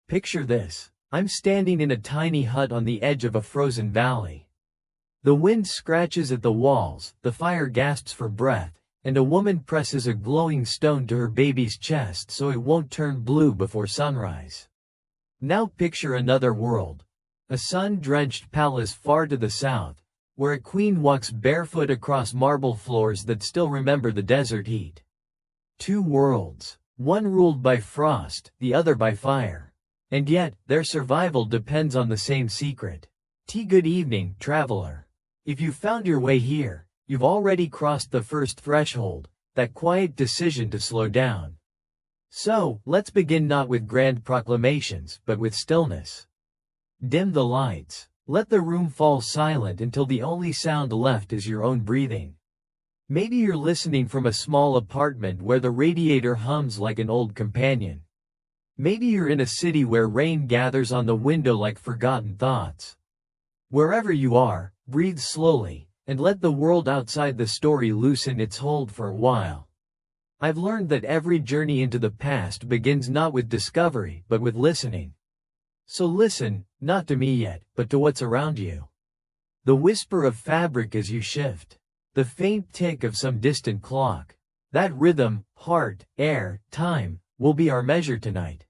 Picture this. I'm standing in a tiny hut on the edge of a frozen valley. The wind scratches at the walls, the fire gasps for breath, and a woman presses a glowing stone to her baby's chest so it won't turn blue before sunrise. Now picture another world. A sun-drenched palace far to the south, where a queen walks barefoot across marble floors that still remember the desert heat. Two worlds, one ruled by frost, the other by fire. And yet, their survival depends on the same secret. Good evening, traveler. If you've found your way here, you've already crossed the first threshold, that quiet decision to slow down. So, let's begin not with grand proclamations, but with stillness. Dim the lights. Let the room fall silent until the only sound left is your own breathing. Maybe you're listening from a small apartment where the radiator hums like an old companion. Maybe you're in a city where rain gathers on the window like forgotten thoughts. Wherever you are, breathe slowly, and let the world outside the story loosen its hold for a while. I've learned that every journey into the past begins not with discovery, but with listening. So listen, not to me yet, but to what's around you. The whisper of fabric as you shift. The faint tick of some distant clock. That rhythm, heart, air, time, will be our measure tonight.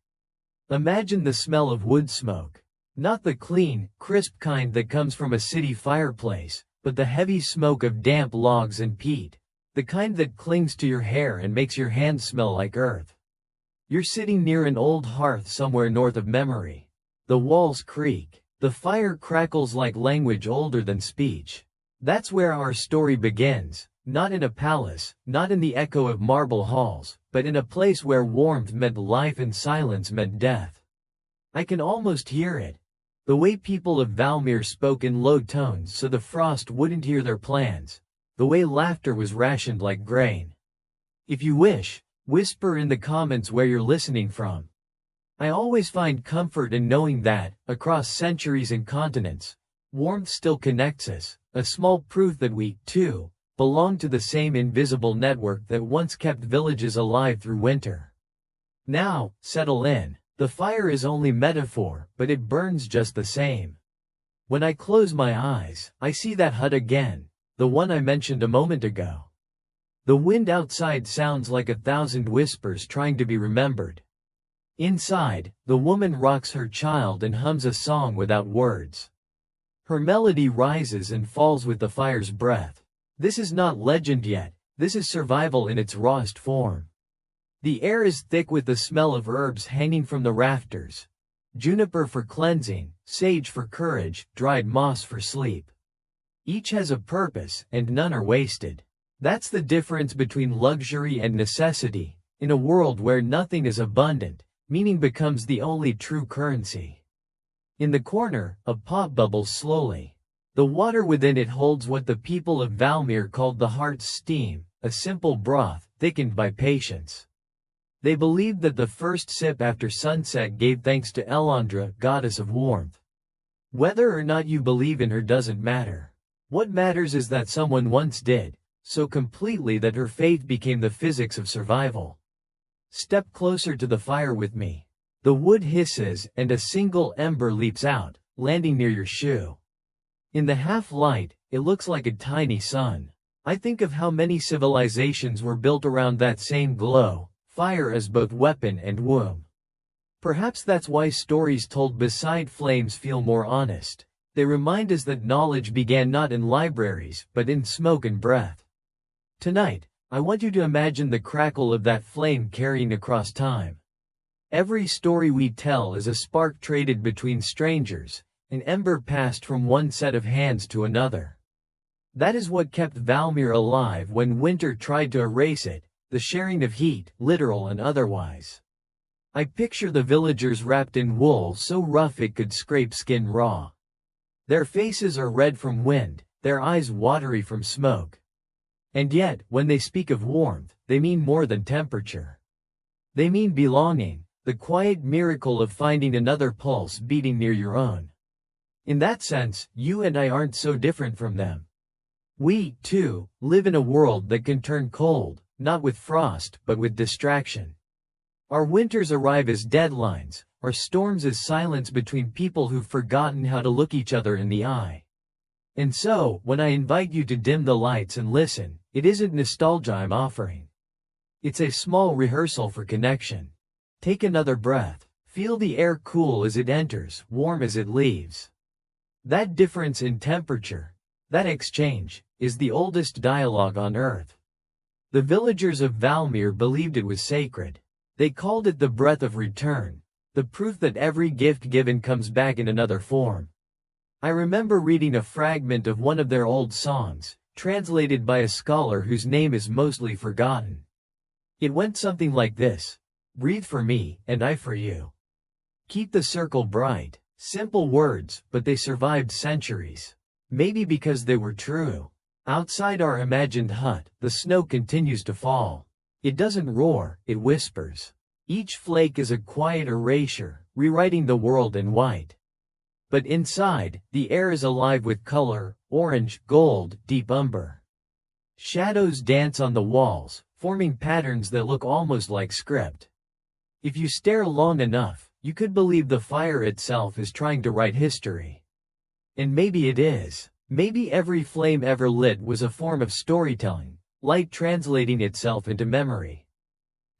Imagine the smell of wood smoke. Not the clean, crisp kind that comes from a city fireplace, but the heavy smoke of damp logs and peat. The kind that clings to your hair and makes your hands smell like earth. You're sitting near an old hearth somewhere north of memory. The walls creak. The fire crackles like language older than speech. That's where our story begins, not in a palace, not in the echo of marble halls, but in a place where warmth meant life and silence meant death. I can almost hear it. The way people of Valmir spoke in low tones so the frost wouldn't hear their plans. The way laughter was rationed like grain. If you wish, whisper in the comments where you're listening from. I always find comfort in knowing that, across centuries and continents, warmth still connects us, a small proof that we, too, belong to the same invisible network that once kept villages alive through winter. Now, settle in. The fire is only metaphor, but it burns just the same. When I close my eyes, I see that hut again, the one I mentioned a moment ago. The wind outside sounds like 1,000 whispers trying to be remembered. Inside, the woman rocks her child and hums a song without words. Her melody rises and falls with the fire's breath. This is not legend yet, this is survival in its rawest form. The air is thick with the smell of herbs hanging from the rafters. Juniper for cleansing, sage for courage, dried moss for sleep. Each has a purpose, and none are wasted. That's the difference between luxury and necessity. In a world where nothing is abundant, meaning becomes the only true currency. In the corner, a pot bubbles slowly. The water within it holds what the people of Valmir called the heart's steam, a simple broth, thickened by patience. They believed that the first sip after sunset gave thanks to Elandra, goddess of warmth. Whether or not you believe in her doesn't matter. What matters is that someone once did, so completely that her faith became the physics of survival. Step closer to the fire with me. The wood hisses, and a single ember leaps out, landing near your shoe. In the half-light, it looks like a tiny sun. I think of how many civilizations were built around that same glow, fire as both weapon and womb. Perhaps that's why stories told beside flames feel more honest. They remind us that knowledge began not in libraries, but in smoke and breath. Tonight, I want you to imagine the crackle of that flame carrying across time. Every story we tell is a spark traded between strangers, an ember passed from one set of hands to another. That is what kept Valmir alive when winter tried to erase it, the sharing of heat, literal and otherwise. I picture the villagers wrapped in wool so rough it could scrape skin raw. Their faces are red from wind, their eyes watery from smoke. And yet, when they speak of warmth, they mean more than temperature. They mean belonging, the quiet miracle of finding another pulse beating near your own. In that sense, you and I aren't so different from them. We, too, live in a world that can turn cold, not with frost, but with distraction. Our winters arrive as deadlines, are storms as silence between people who've forgotten how to look each other in the eye. And so, when I invite you to dim the lights and listen, it isn't nostalgia I'm offering. It's a small rehearsal for connection. Take another breath. Feel the air cool as it enters, warm as it leaves. That difference in temperature, that exchange, is the oldest dialogue on Earth. The villagers of Valmir believed it was sacred. They called it the breath of return, the proof that every gift given comes back in another form. I remember reading a fragment of one of their old songs, translated by a scholar whose name is mostly forgotten. It went something like this: breathe for me, and I for you. Keep the circle bright. Simple words, but they survived centuries. Maybe because they were true. Outside our imagined hut, the snow continues to fall. It doesn't roar, it whispers. Each flake is a quiet erasure, rewriting the world in white. But inside, the air is alive with color: orange, gold, deep umber. Shadows dance on the walls, forming patterns that look almost like script. If you stare long enough, you could believe the fire itself is trying to write history. And maybe it is. Maybe every flame ever lit was a form of storytelling, light translating itself into memory.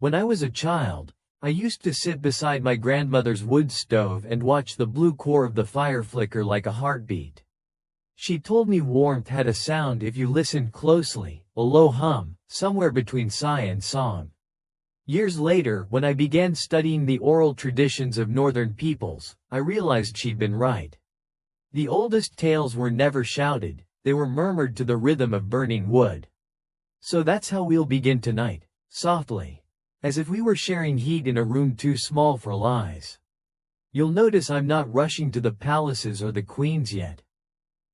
When I was a child, I used to sit beside my grandmother's wood stove and watch the blue core of the fire flicker like a heartbeat. She told me warmth had a sound if you listened closely, a low hum, somewhere between sigh and song. Years later, when I began studying the oral traditions of northern peoples, I realized she'd been right. The oldest tales were never shouted, they were murmured to the rhythm of burning wood. So that's how we'll begin tonight, softly. As if we were sharing heat in a room too small for lies. You'll notice I'm not rushing to the palaces or the queens yet.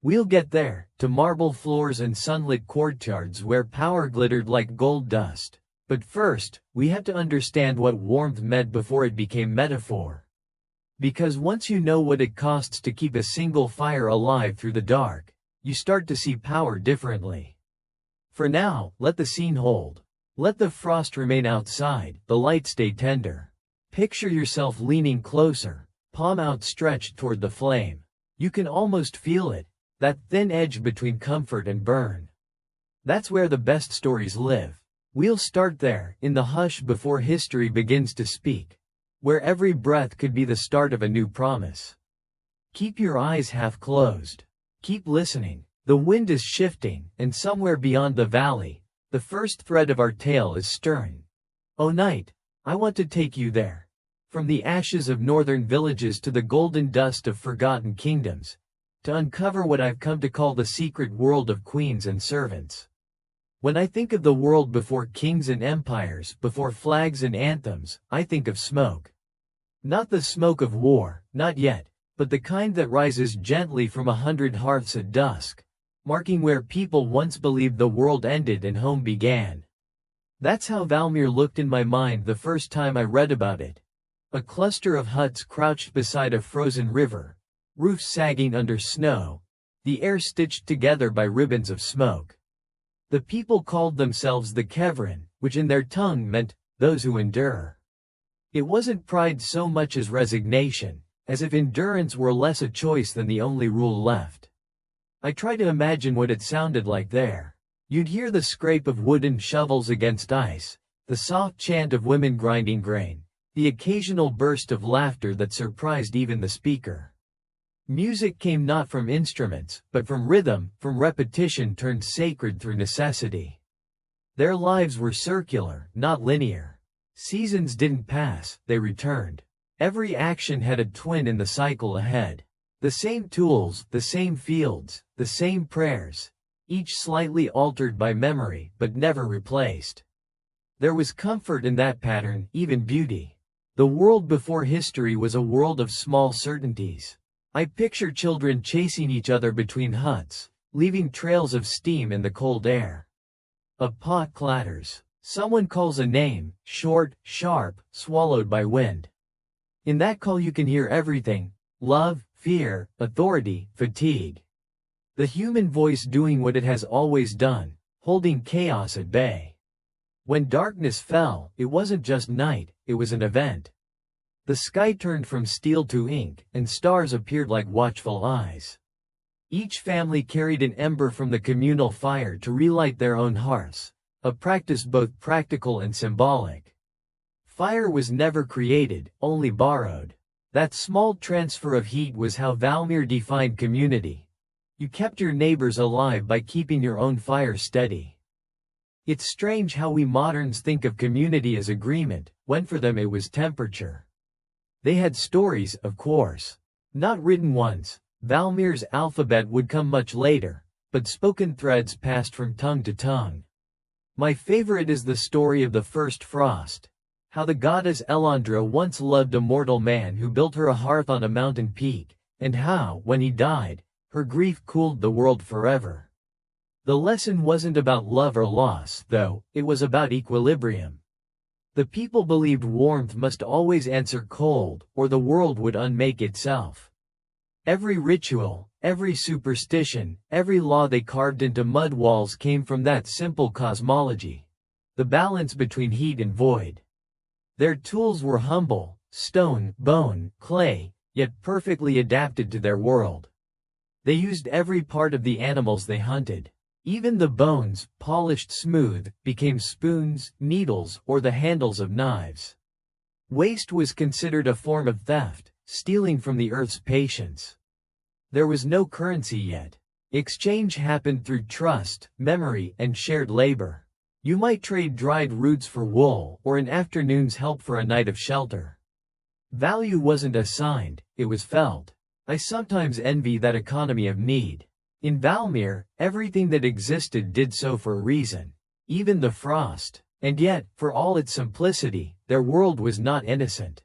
We'll get there, to marble floors and sunlit courtyards where power glittered like gold dust. But first, we have to understand what warmth meant before it became metaphor. Because once you know what it costs to keep a single fire alive through the dark, you start to see power differently. For now, let the scene hold. Let the frost remain outside, the light stay tender. Picture yourself leaning closer, palm outstretched toward the flame. You can almost feel it, that thin edge between comfort and burn. That's where the best stories live. We'll start there, in the hush before history begins to speak. Where every breath could be the start of a new promise. Keep your eyes half closed. Keep listening. The wind is shifting, and somewhere beyond the valley, the first thread of our tale is stirring. O night, I want to take you there. From the ashes of northern villages to the golden dust of forgotten kingdoms, to uncover what I've come to call the secret world of queens and servants. When I think of the world before kings and empires, before flags and anthems, I think of smoke. Not the smoke of war, not yet, but the kind that rises gently from 100 hearths at dusk, marking where people once believed the world ended and home began. That's how Valmir looked in my mind the first time I read about it. A cluster of huts crouched beside a frozen river, roofs sagging under snow, the air stitched together by ribbons of smoke. The people called themselves the Kevrin, which in their tongue meant, those who endure. It wasn't pride so much as resignation, as if endurance were less a choice than the only rule left. I try to imagine what it sounded like there. You'd hear the scrape of wooden shovels against ice, the soft chant of women grinding grain, the occasional burst of laughter that surprised even the speaker. Music came not from instruments, but from rhythm, from repetition turned sacred through necessity. Their lives were circular, not linear. Seasons didn't pass, they returned. Every action had a twin in the cycle ahead. The same tools, the same fields, the same prayers, each slightly altered by memory, but never replaced. There was comfort in that pattern, even beauty. The world before history was a world of small certainties. I picture children chasing each other between huts, leaving trails of steam in the cold air. A pot clatters. Someone calls a name, short, sharp, swallowed by wind. In that call you can hear everything: love, fear, authority, fatigue. The human voice doing what it has always done, holding chaos at bay. When darkness fell, it wasn't just night, it was an event. The sky turned from steel to ink, and stars appeared like watchful eyes. Each family carried an ember from the communal fire to relight their own hearths, a practice both practical and symbolic. Fire was never created, only borrowed. That small transfer of heat was how Valmir defined community. You kept your neighbors alive by keeping your own fire steady. It's strange how we moderns think of community as agreement, when for them it was temperature. They had stories, of course. Not written ones. Valmir's alphabet would come much later, but spoken threads passed from tongue to tongue. My favorite is the story of the first frost. How the goddess Elandra once loved a mortal man who built her a hearth on a mountain peak, and how, when he died, her grief cooled the world forever. The lesson wasn't about love or loss, though, it was about equilibrium. The people believed warmth must always answer cold, or the world would unmake itself. Every ritual, every superstition, every law they carved into mud walls came from that simple cosmology. The balance between heat and void. Their tools were humble, stone, bone, clay, yet perfectly adapted to their world. They used every part of the animals they hunted. Even the bones, polished smooth, became spoons, needles, or the handles of knives. Waste was considered a form of theft, stealing from the earth's patience. There was no currency yet. Exchange happened through trust, memory, and shared labor. You might trade dried roots for wool, or an afternoon's help for a night of shelter. Value wasn't assigned, it was felt. I sometimes envy that economy of need. In Valmir, everything that existed did so for a reason. Even the frost. And yet, for all its simplicity, their world was not innocent.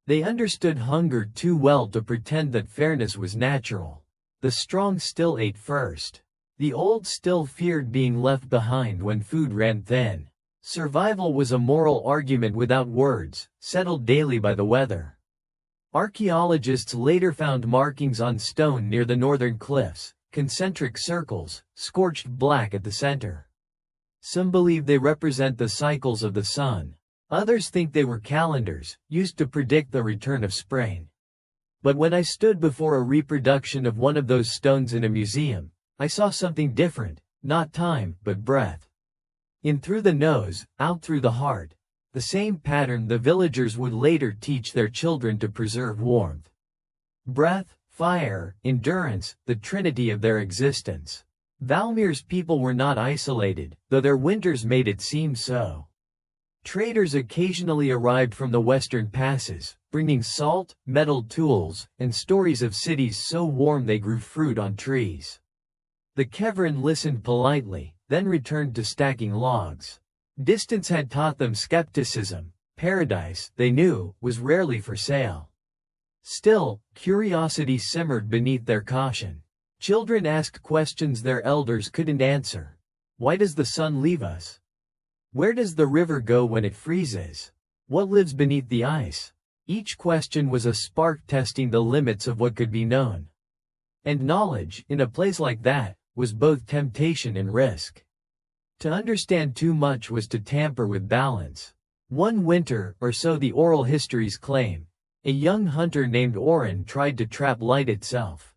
They understood hunger too well to pretend that fairness was natural. The strong still ate first. The old still feared being left behind when food ran thin. Survival was a moral argument without words, settled daily by the weather. Archaeologists later found markings on stone near the northern cliffs, concentric circles, scorched black at the center. Some believe they represent the cycles of the sun. Others think they were calendars, used to predict the return of spring. But when I stood before a reproduction of one of those stones in a museum, I saw something different, not time, but breath. In through the nose, out through the heart. The same pattern the villagers would later teach their children to preserve warmth. Breath, fire, endurance, the trinity of their existence. Valmir's people were not isolated, though their winters made it seem so. Traders occasionally arrived from the western passes, bringing salt, metal tools, and stories of cities so warm they grew fruit on trees. The Kevrin listened politely, then returned to stacking logs. Distance had taught them skepticism. Paradise, they knew, was rarely for sale. Still, curiosity simmered beneath their caution. Children asked questions their elders couldn't answer. Why does the sun leave us? Where does the river go when it freezes? What lives beneath the ice? Each question was a spark testing the limits of what could be known. And knowledge, in a place like that, was both temptation and risk. To understand too much was to tamper with balance. One winter, or so the oral histories claim, a young hunter named Orin tried to trap light itself.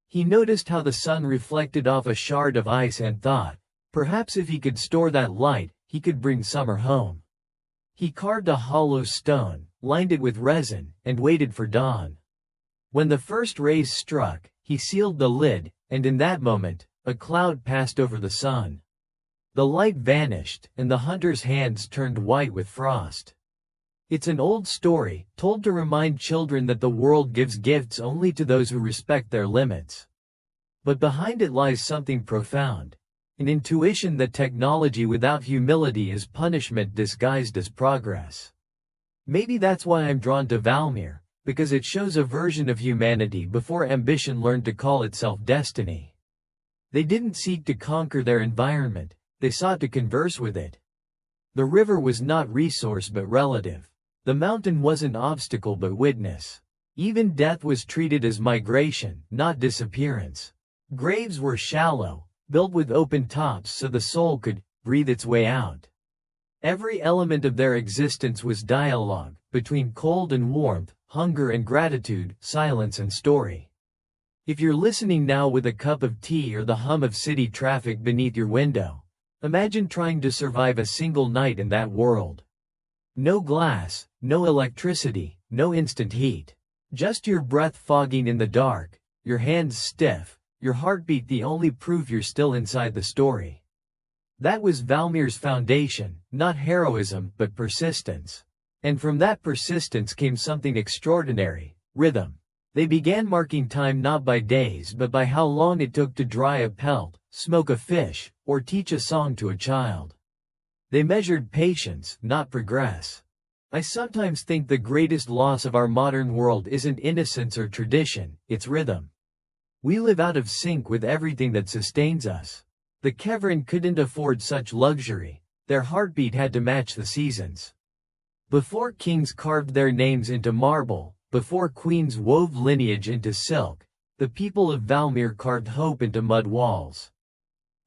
He noticed how the sun reflected off a shard of ice and thought, perhaps if he could store that light, he could bring summer home. He carved a hollow stone, lined it with resin, and waited for dawn. When the first rays struck, he sealed the lid, and in that moment, a cloud passed over the sun. The light vanished, and the hunter's hands turned white with frost. It's an old story, told to remind children that the world gives gifts only to those who respect their limits. But behind it lies something profound. An intuition that technology without humility is punishment disguised as progress. Maybe that's why I'm drawn to Valmir, because it shows a version of humanity before ambition learned to call itself destiny. They didn't seek to conquer their environment, they sought to converse with it. The river was not resource but relative. The mountain wasn't obstacle but witness. Even death was treated as migration, not disappearance. Graves were shallow, built with open tops so the soul could breathe its way out. Every element of their existence was dialogue, between cold and warmth, hunger and gratitude, silence and story. If you're listening now with a cup of tea or the hum of city traffic beneath your window, imagine trying to survive a single night in that world. No glass, no electricity, no instant heat. Just your breath fogging in the dark, your hands stiff, your heartbeat the only proof you're still inside the story. That was Valmir's foundation, not heroism, but persistence. And from that persistence came something extraordinary: rhythm. They began marking time not by days but by how long it took to dry a pelt, smoke a fish, or teach a song to a child. They measured patience, not progress. I sometimes think the greatest loss of our modern world isn't innocence or tradition, it's rhythm. We live out of sync with everything that sustains us. The Kevrin couldn't afford such luxury. Their heartbeat had to match the seasons. Before kings carved their names into marble, before queens wove lineage into silk, the people of Valmir carved hope into mud walls.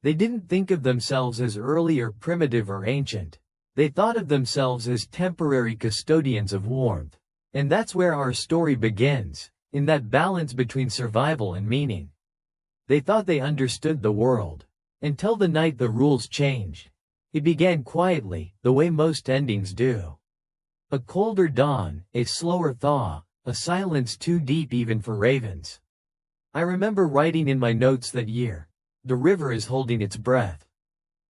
They didn't think of themselves as early or primitive or ancient. They thought of themselves as temporary custodians of warmth. And that's where our story begins, in that balance between survival and meaning. They thought they understood the world. Until the night the rules changed. It began quietly, the way most endings do. A colder dawn, a slower thaw, a silence too deep even for ravens. I remember writing in my notes that year, "The river is holding its breath."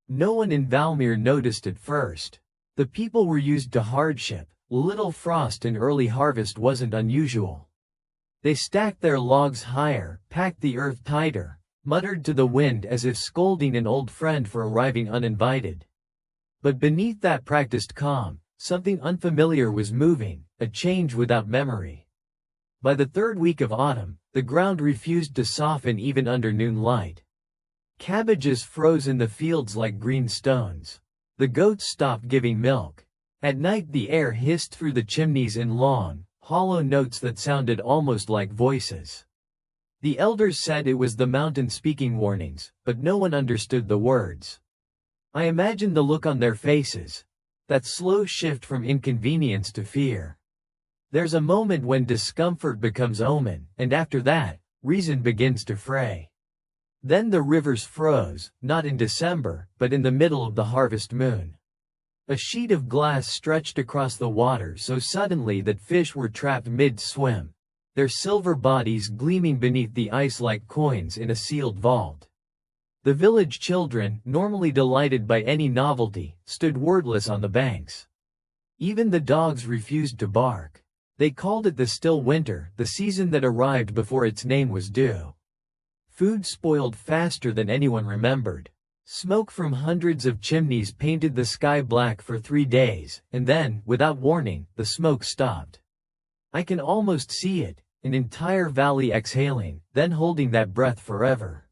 No one in Valmir noticed at first. The people were used to hardship. Little frost and early harvest wasn't unusual. They stacked their logs higher, packed the earth tighter, muttered to the wind as if scolding an old friend for arriving uninvited. But beneath that practiced calm, something unfamiliar was moving, a change without memory. By the third week of autumn, the ground refused to soften even under noon light. Cabbages froze in the fields like green stones. The goats stopped giving milk. At night the air hissed through the chimneys in long, hollow notes that sounded almost like voices. The elders said it was the mountain speaking warnings, but no one understood the words. I imagined the look on their faces. That slow shift from inconvenience to fear. There's a moment when discomfort becomes omen, and after that, reason begins to fray. Then the rivers froze, not in December, but in the middle of the harvest moon. A sheet of glass stretched across the water so suddenly that fish were trapped mid-swim, their silver bodies gleaming beneath the ice like coins in a sealed vault. The village children, normally delighted by any novelty, stood wordless on the banks. Even the dogs refused to bark. They called it the still winter, the season that arrived before its name was due. Food spoiled faster than anyone remembered. Smoke from hundreds of chimneys painted the sky black for 3 days, and then, without warning, the smoke stopped. I can almost see it, an entire valley exhaling, then holding that breath forever.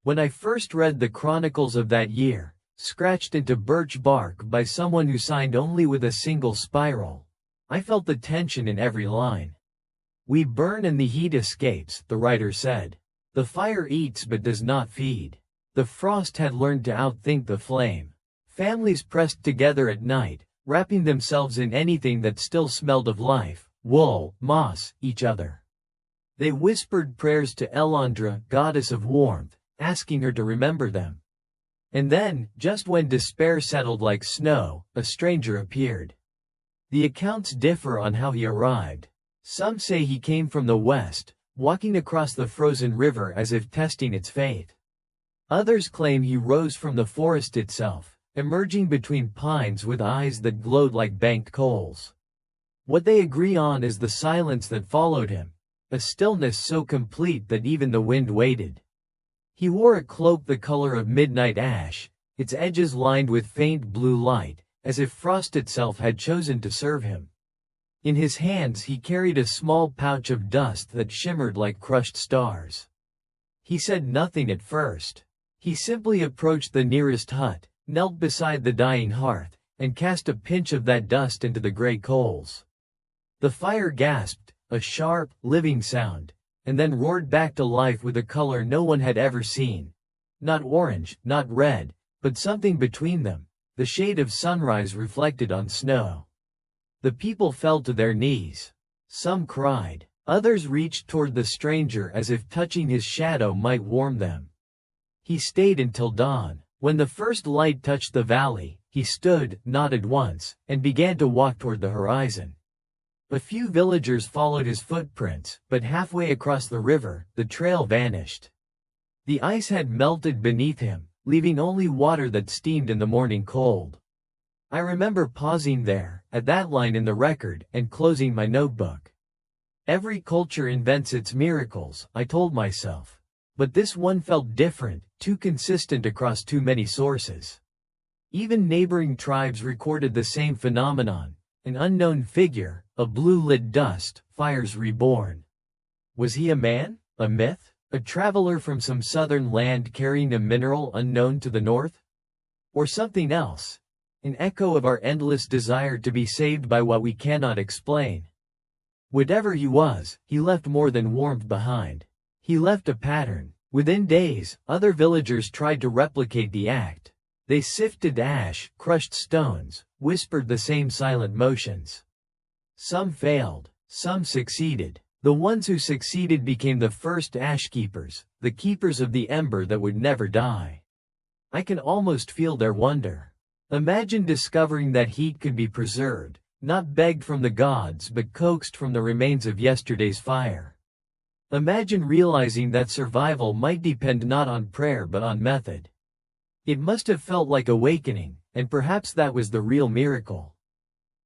When I first read the chronicles of that year, scratched into birch bark by someone who signed only with a single spiral, I felt the tension in every line. We burn and the heat escapes, the writer said. The fire eats but does not feed. The frost had learned to outthink the flame. Families pressed together at night, wrapping themselves in anything that still smelled of life, wool, moss, each other. They whispered prayers to Elandra, goddess of warmth, asking her to remember them. And then, just when despair settled like snow, a stranger appeared. The accounts differ on how he arrived. Some say he came from the west, walking across the frozen river as if testing its fate. Others claim he rose from the forest itself, emerging between pines with eyes that glowed like banked coals. What they agree on is the silence that followed him, a stillness so complete that even the wind waited. He wore a cloak the color of midnight ash, its edges lined with faint blue light, as if frost itself had chosen to serve him. In his hands he carried a small pouch of dust that shimmered like crushed stars. He said nothing at first. He simply approached the nearest hut, knelt beside the dying hearth, and cast a pinch of that dust into the gray coals. The fire gasped, a sharp, living sound, and then roared back to life with a color no one had ever seen. Not orange, not red, but something between them, the shade of sunrise reflected on snow. The people fell to their knees. Some cried. Others reached toward the stranger as if touching his shadow might warm them. He stayed until dawn. When the first light touched the valley, he stood, nodded once, and began to walk toward the horizon. A few villagers followed his footprints, but halfway across the river, the trail vanished. The ice had melted beneath him, leaving only water that steamed in the morning cold. I remember pausing there, at that line in the record, and closing my notebook. Every culture invents its miracles, I told myself. But this one felt different, too consistent across too many sources. Even neighboring tribes recorded the same phenomenon. An unknown figure, a blue-lit dust, fires reborn. Was he a man? A myth? A traveler from some southern land carrying a mineral unknown to the north? Or something else? An echo of our endless desire to be saved by what we cannot explain. Whatever he was, he left more than warmth behind. He left a pattern. Within days, other villagers tried to replicate the act. They sifted ash, crushed stones, whispered the same silent motions. Some failed, some succeeded. The ones who succeeded became the first ash keepers, the keepers of the ember that would never die. I can almost feel their wonder. Imagine discovering that heat could be preserved, not begged from the gods but coaxed from the remains of yesterday's fire. Imagine realizing that survival might depend not on prayer but on method. It must have felt like awakening, and perhaps that was the real miracle.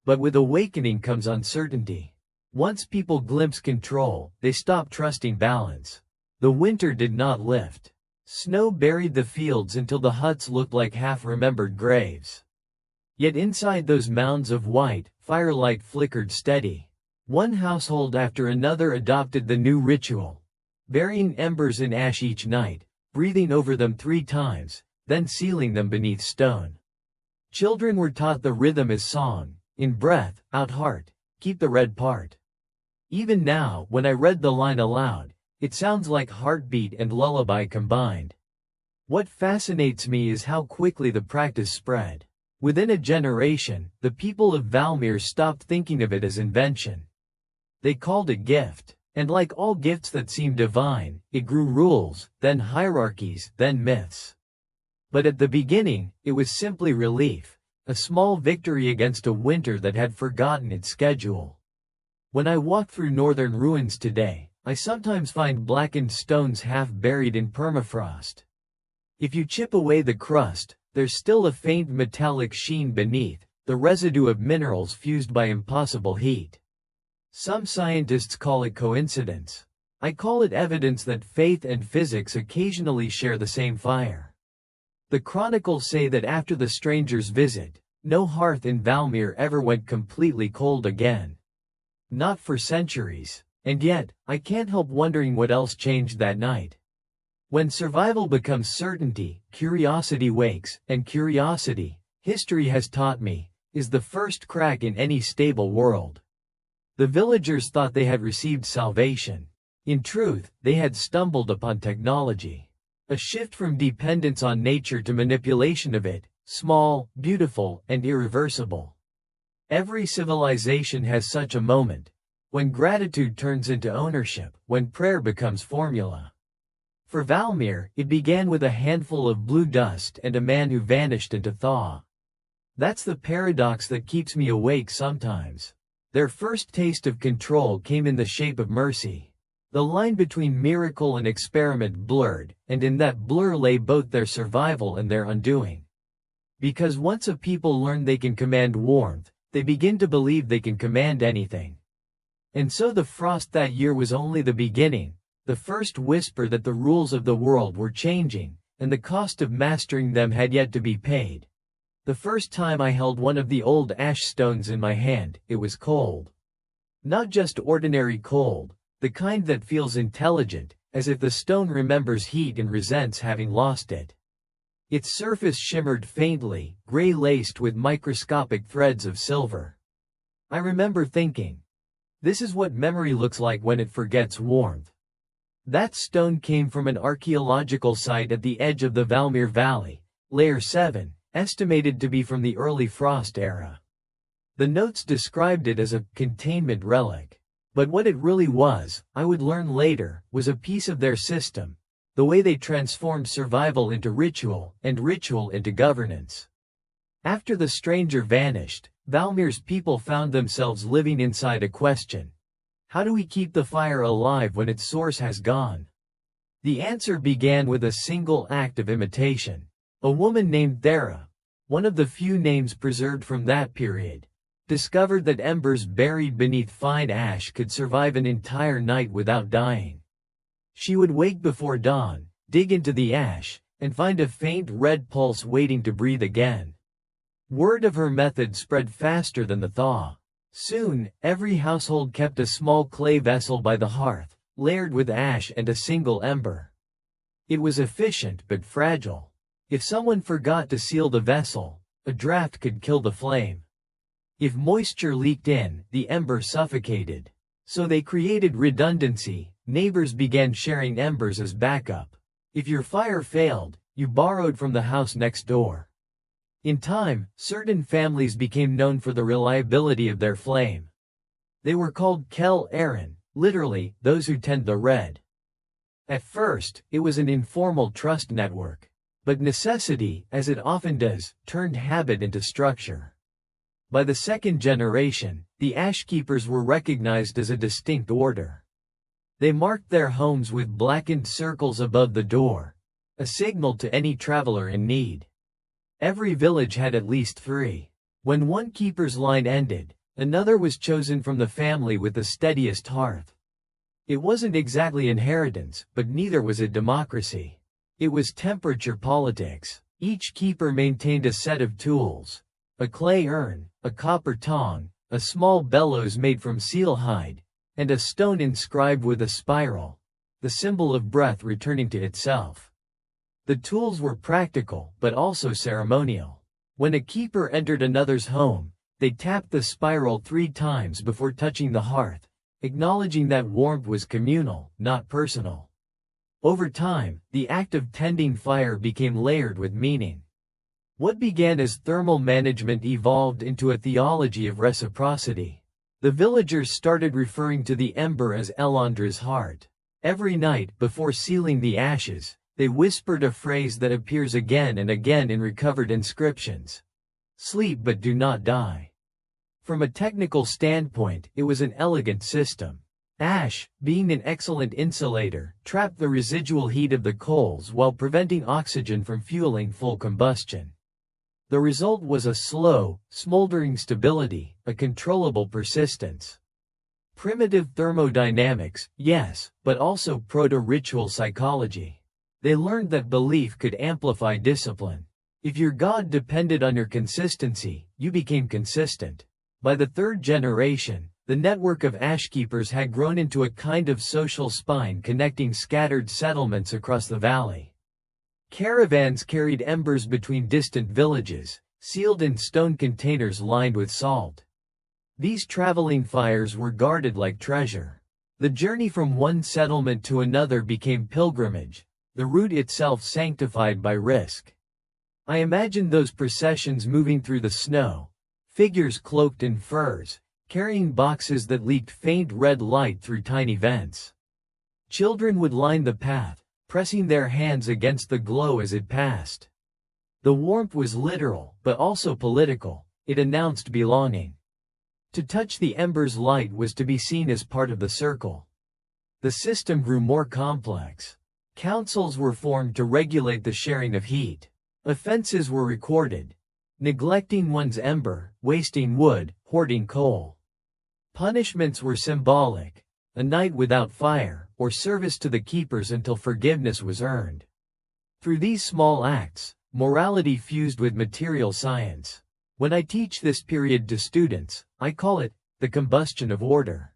But with awakening comes uncertainty. Once people glimpse control, they stop trusting balance. The winter did not lift. Snow buried the fields until the huts looked like half-remembered graves. Yet inside those mounds of white, firelight flickered steady. One household after another adopted the new ritual, burying embers in ash each night, breathing over them 3 times, then sealing them beneath stone. Children were taught the rhythm is song, in breath, out heart, keep the red part. Even now, when I read the line aloud, it sounds like heartbeat and lullaby combined. What fascinates me is how quickly the practice spread. Within a generation, the people of Valmir stopped thinking of it as invention. They called it gift, and like all gifts that seem divine, it grew rules, then hierarchies, then myths. But at the beginning, it was simply relief, a small victory against a winter that had forgotten its schedule. When I walk through northern ruins today, I sometimes find blackened stones half buried in permafrost. If you chip away the crust, there's still a faint metallic sheen beneath, the residue of minerals fused by impossible heat. Some scientists call it coincidence. I call it evidence that faith and physics occasionally share the same fire. The chronicles say that after the stranger's visit, no hearth in Valmir ever went completely cold again. Not for centuries. And yet, I can't help wondering what else changed that night. When survival becomes certainty, curiosity wakes, and curiosity, history has taught me, is the first crack in any stable world. The villagers thought they had received salvation. In truth, they had stumbled upon technology. A shift from dependence on nature to manipulation of it, small, beautiful, and irreversible. Every civilization has such a moment, when gratitude turns into ownership, when prayer becomes formula. For Valmir, it began with a handful of blue dust and a man who vanished into thaw. That's the paradox that keeps me awake sometimes. Their first taste of control came in the shape of mercy. The line between miracle and experiment blurred, and in that blur lay both their survival and their undoing. Because once a people learn they can command warmth, they begin to believe they can command anything. And so the frost that year was only the beginning, the first whisper that the rules of the world were changing, and the cost of mastering them had yet to be paid. The first time I held one of the old ash stones in my hand, it was cold. Not just ordinary cold, the kind that feels intelligent, as if the stone remembers heat and resents having lost it. Its surface shimmered faintly, gray-laced with microscopic threads of silver. I remember thinking, this is what memory looks like when it forgets warmth. That stone came from an archaeological site at the edge of the Valmir Valley, Layer 7, estimated to be from the early Frost era. The notes described it as a containment relic. But what it really was, I would learn later, was a piece of their system, the way they transformed survival into ritual, and ritual into governance. After the stranger vanished, Valmir's people found themselves living inside a question. How do we keep the fire alive when its source has gone? The answer began with a single act of imitation. A woman named Thera, one of the few names preserved from that period, discovered that embers buried beneath fine ash could survive an entire night without dying. She would wake before dawn, dig into the ash, and find a faint red pulse waiting to breathe again. Word of her method spread faster than the thaw. Soon, every household kept a small clay vessel by the hearth, layered with ash and a single ember. It was efficient but fragile. If someone forgot to seal the vessel, a draft could kill the flame. If moisture leaked in, the ember suffocated. So they created redundancy. Neighbors began sharing embers as backup. If your fire failed, you borrowed from the house next door. In time, certain families became known for the reliability of their flame. They were called Kel Aaron, literally, those who tend the red. At first, it was an informal trust network. But necessity, as it often does, turned habit into structure. By the second generation, the ashkeepers were recognized as a distinct order. They marked their homes with blackened circles above the door, a signal to any traveler in need. Every village had at least 3. When one keeper's line ended, another was chosen from the family with the steadiest hearth. It wasn't exactly inheritance, but neither was it democracy. It was temperature politics. Each keeper maintained a set of tools: a clay urn, a copper tong, a small bellows made from seal hide, and a stone inscribed with a spiral, the symbol of breath returning to itself. The tools were practical, but also ceremonial. When a keeper entered another's home, they tapped the spiral 3 times before touching the hearth, acknowledging that warmth was communal, not personal. Over time, the act of tending fire became layered with meaning. What began as thermal management evolved into a theology of reciprocity. The villagers started referring to the ember as Elandra's heart. Every night, before sealing the ashes, they whispered a phrase that appears again and again in recovered inscriptions: "Sleep but do not die." From a technical standpoint, it was an elegant system. Ash, being an excellent insulator, trapped the residual heat of the coals while preventing oxygen from fueling full combustion. The result was a slow, smoldering stability, a controllable persistence. Primitive thermodynamics, yes, but also proto-ritual psychology. They learned that belief could amplify discipline. If your god depended on your consistency, you became consistent. By the 3rd generation, the network of ashkeepers had grown into a kind of social spine connecting scattered settlements across the valley. Caravans carried embers between distant villages, sealed in stone containers lined with salt. These traveling fires were guarded like treasure. The journey from one settlement to another became pilgrimage, the route itself sanctified by risk. I imagined those processions moving through the snow, figures cloaked in furs, carrying boxes that leaked faint red light through tiny vents. Children would line the path, pressing their hands against the glow as it passed. The warmth was literal, but also political. It announced belonging. To touch the ember's light was to be seen as part of the circle. The system grew more complex. Councils were formed to regulate the sharing of heat. Offenses were recorded: neglecting one's ember, wasting wood, hoarding coal. Punishments were symbolic: a night without fire, or service to the keepers until forgiveness was earned. Through these small acts, morality fused with material science. When I teach this period to students, I call it the combustion of order.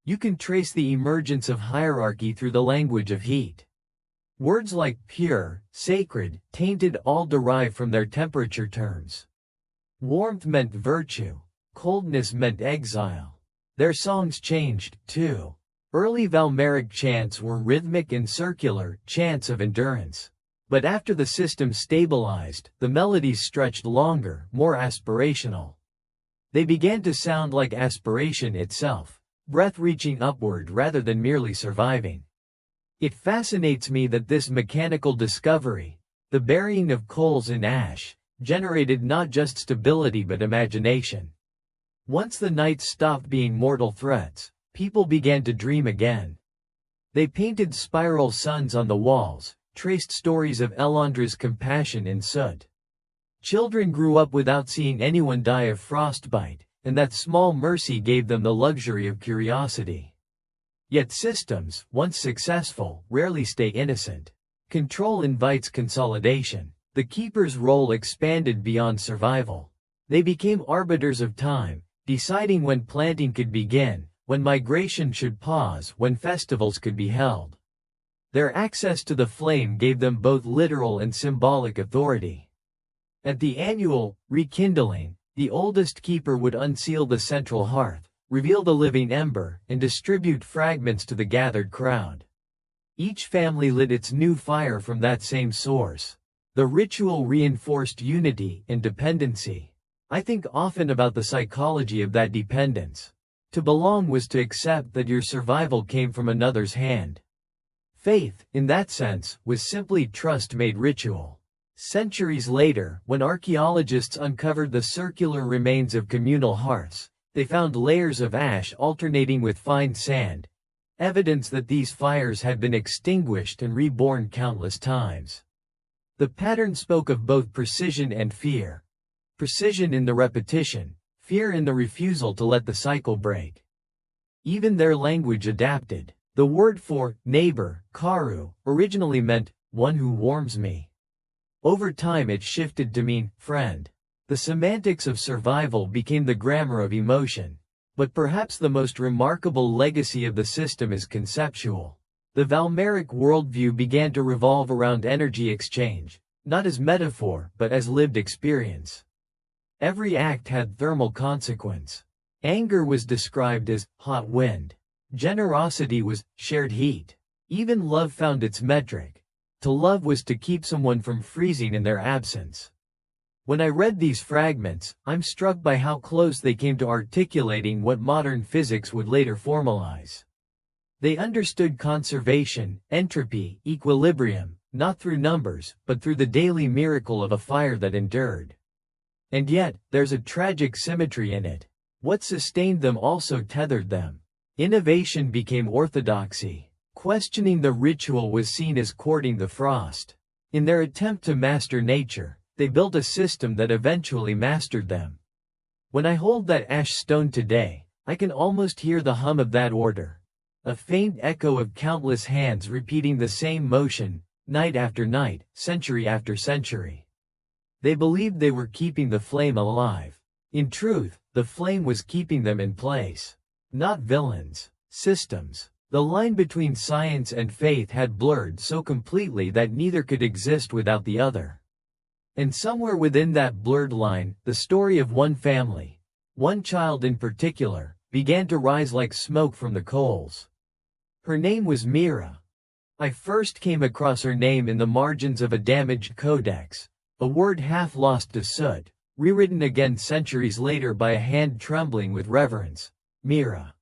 You can trace the emergence of hierarchy through the language of heat. Words like pure, sacred, tainted all derive from their temperature terms. Warmth meant virtue. Coldness meant exile. Their songs changed, too. Early Valmeric chants were rhythmic and circular, chants of endurance. But after the system stabilized, the melodies stretched longer, more aspirational. They began to sound like aspiration itself, breath reaching upward rather than merely surviving. It fascinates me that this mechanical discovery, the burying of coals in ash, generated not just stability but imagination. Once the nights stopped being mortal threats, people began to dream again. They painted spiral suns on the walls, traced stories of Elandra's compassion in soot. Children grew up without seeing anyone die of frostbite, and that small mercy gave them the luxury of curiosity. Yet systems, once successful, rarely stay innocent. Control invites consolidation. The keeper's role expanded beyond survival. They became arbiters of time, deciding when planting could begin, when migration should pause, when festivals could be held. Their access to the flame gave them both literal and symbolic authority. At the annual rekindling, the oldest keeper would unseal the central hearth, reveal the living ember, and distribute fragments to the gathered crowd. Each family lit its new fire from that same source. The ritual reinforced unity and dependency. I think often about the psychology of that dependence. To belong was to accept that your survival came from another's hand. Faith, in that sense, was simply trust made ritual. Centuries later, when archaeologists uncovered the circular remains of communal hearths, they found layers of ash alternating with fine sand, evidence that these fires had been extinguished and reborn countless times. The pattern spoke of both precision and fear. Precision in the repetition, fear in the refusal to let the cycle break. Even their language adapted. The word for neighbor, karu, originally meant one who warms me. Over time it shifted to mean friend. The semantics of survival became the grammar of emotion. But perhaps the most remarkable legacy of the system is conceptual. The Valmeric worldview began to revolve around energy exchange, not as metaphor but as lived experience. Every act had thermal consequence. Anger was described as hot wind. Generosity was shared heat. Even love found its metric. To love was to keep someone from freezing in their absence. When I read these fragments, I'm struck by how close they came to articulating what modern physics would later formalize. They understood conservation, entropy, equilibrium, not through numbers, but through the daily miracle of a fire that endured. And yet, there's a tragic symmetry in it. What sustained them also tethered them. Innovation became orthodoxy. Questioning the ritual was seen as courting the frost. In their attempt to master nature, they built a system that eventually mastered them. When I hold that ash stone today, I can almost hear the hum of that order. A faint echo of countless hands repeating the same motion, night after night, century after century. They believed they were keeping the flame alive. In truth, the flame was keeping them in place. Not villains, systems. The line between science and faith had blurred so completely that neither could exist without the other. And somewhere within that blurred line, the story of one family, one child in particular, began to rise like smoke from the coals. Her name was Mira. I first came across her name in the margins of a damaged codex, a word half lost to soot, rewritten again centuries later by a hand trembling with reverence. Mira.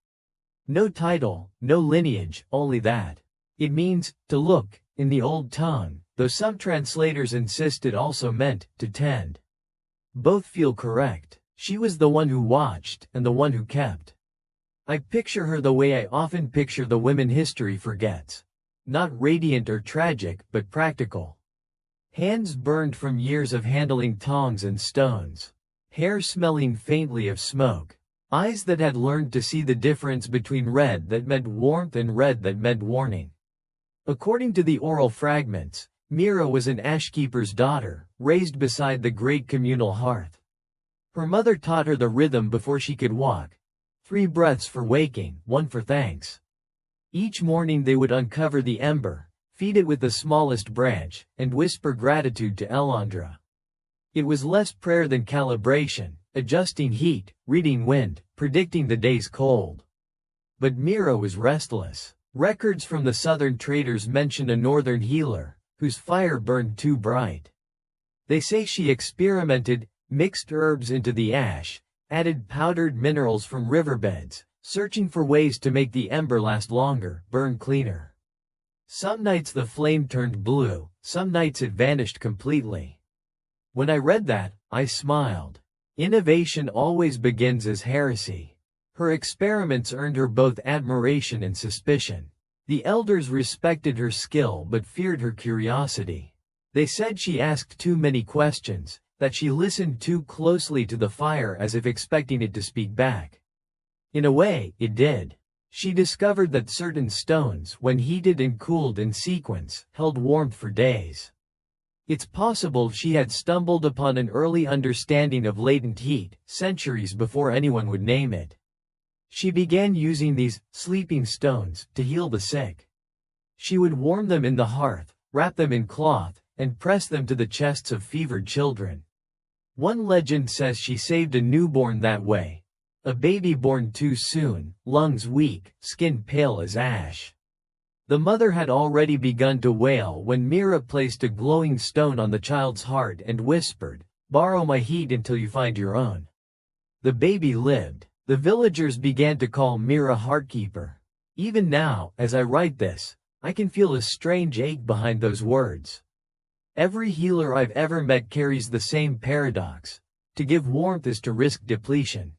No title, no lineage, only that. It means, to look, in the old tongue, though some translators insist it also meant, to tend. Both feel correct. She was the one who watched, and the one who kept. I picture her the way I often picture the women history forgets. Not radiant or tragic, but practical. Hands burned from years of handling tongs and stones. Hair smelling faintly of smoke. Eyes that had learned to see the difference between red that meant warmth and red that meant warning. According to the oral fragments, Mira was an ashkeeper's daughter, raised beside the great communal hearth. Her mother taught her the rhythm before she could walk. 3 breaths for waking, 1 for thanks. Each morning they would uncover the ember, feed it with the smallest branch, and whisper gratitude to Elandra. It was less prayer than calibration, adjusting heat, reading wind, predicting the day's cold. But Mira was restless. Records from the southern traders mention a northern healer, whose fire burned too bright. They say she experimented, mixed herbs into the ash, added powdered minerals from riverbeds, searching for ways to make the ember last longer, burn cleaner. Some nights the flame turned blue, some nights it vanished completely. When I read that, I smiled. Innovation always begins as heresy. Her experiments earned her both admiration and suspicion. The elders respected her skill but feared her curiosity. They said she asked too many questions, that she listened too closely to the fire as if expecting it to speak back. In a way, it did. She discovered that certain stones, when heated and cooled in sequence, held warmth for days. It's possible she had stumbled upon an early understanding of latent heat, centuries before anyone would name it. She began using these sleeping stones to heal the sick. She would warm them in the hearth, wrap them in cloth, and press them to the chests of fevered children. One legend says she saved a newborn that way. A baby born too soon, lungs weak, skin pale as ash. The mother had already begun to wail when Mira placed a glowing stone on the child's heart and whispered, "Borrow my heat until you find your own." The baby lived. The villagers began to call Mira Heartkeeper. Even now, as I write this, I can feel a strange ache behind those words. Every healer I've ever met carries the same paradox. To give warmth is to risk depletion.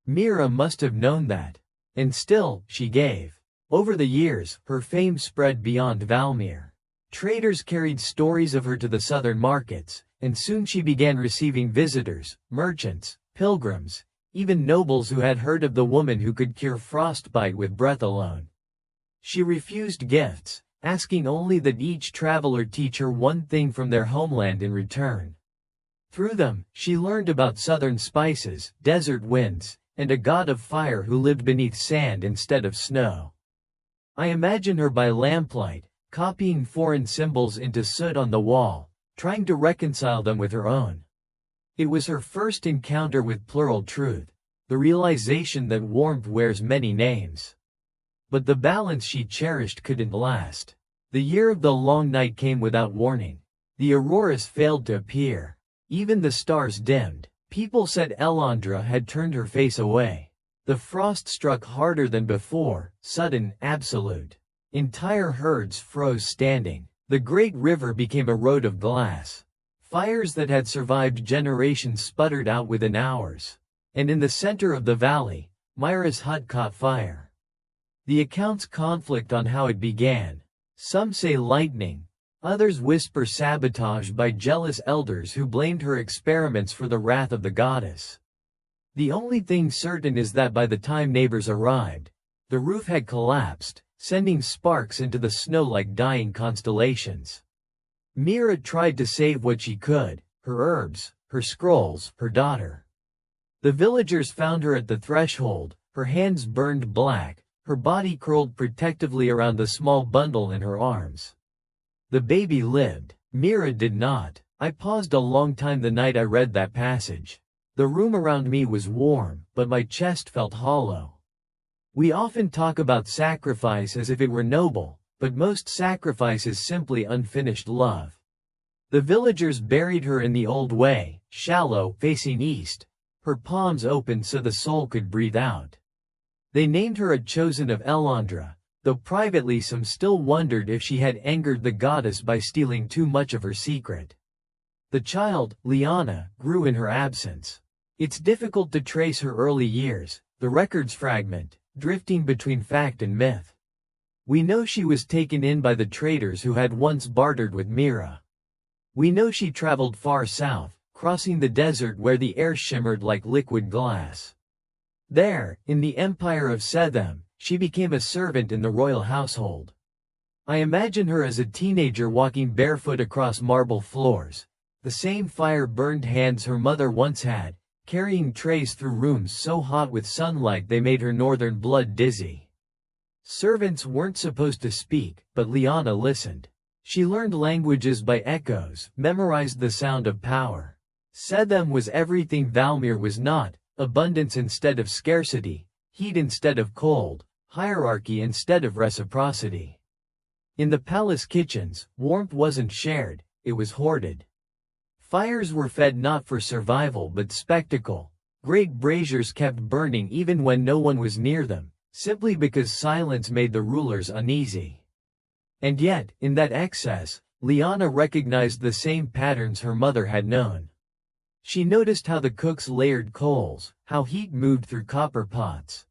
Mira must have known that. And still, she gave. Over the years, her fame spread beyond Valmir. Traders carried stories of her to the southern markets, and soon she began receiving visitors, merchants, pilgrims, even nobles who had heard of the woman who could cure frostbite with breath alone. She refused gifts, asking only that each traveler teach her one thing from their homeland in return. Through them, she learned about southern spices, desert winds, and a god of fire who lived beneath sand instead of snow. I imagine her by lamplight, copying foreign symbols into soot on the wall, trying to reconcile them with her own. It was her first encounter with plural truth, the realization that warmth wears many names. But the balance she cherished couldn't last. The year of the long night came without warning. The auroras failed to appear. Even the stars dimmed. People said Elandra had turned her face away. The frost struck harder than before, sudden, absolute. Entire herds froze standing. The great river became a road of glass. Fires that had survived generations sputtered out within hours. And in the center of the valley, Myra's hut caught fire. The accounts conflict on how it began. Some say lightning. Others whisper sabotage by jealous elders who blamed her experiments for the wrath of the goddess. The only thing certain is that by the time neighbors arrived, the roof had collapsed, sending sparks into the snow like dying constellations. Mira tried to save what she could, her herbs, her scrolls, her daughter. The villagers found her at the threshold, her hands burned black, her body curled protectively around the small bundle in her arms. The baby lived. Mira did not. I paused a long time the night I read that passage. The room around me was warm, but my chest felt hollow. We often talk about sacrifice as if it were noble, but most sacrifice is simply unfinished love. The villagers buried her in the old way, shallow, facing east, her palms open so the soul could breathe out. They named her a chosen of Elandra, though privately some still wondered if she had angered the goddess by stealing too much of her secret. The child, Liana, grew in her absence. It's difficult to trace her early years, the records fragment, drifting between fact and myth. We know she was taken in by the traders who had once bartered with Mira. We know she traveled far south, crossing the desert where the air shimmered like liquid glass. There, in the empire of Sethem, she became a servant in the royal household. I imagine her as a teenager walking barefoot across marble floors, the same fire-burned hands her mother once had, carrying trays through rooms so hot with sunlight they made her northern blood dizzy. Servants weren't supposed to speak, but Liana listened. She learned languages by echoes, memorized the sound of power. Sethem was everything Valmir was not, abundance instead of scarcity, heat instead of cold, hierarchy instead of reciprocity. In the palace kitchens, warmth wasn't shared, it was hoarded. Fires were fed not for survival but spectacle. Great braziers kept burning even when no one was near them, simply because silence made the rulers uneasy. And yet, in that excess, Liana recognized the same patterns her mother had known. She noticed how the cooks layered coals, how heat moved through copper pots.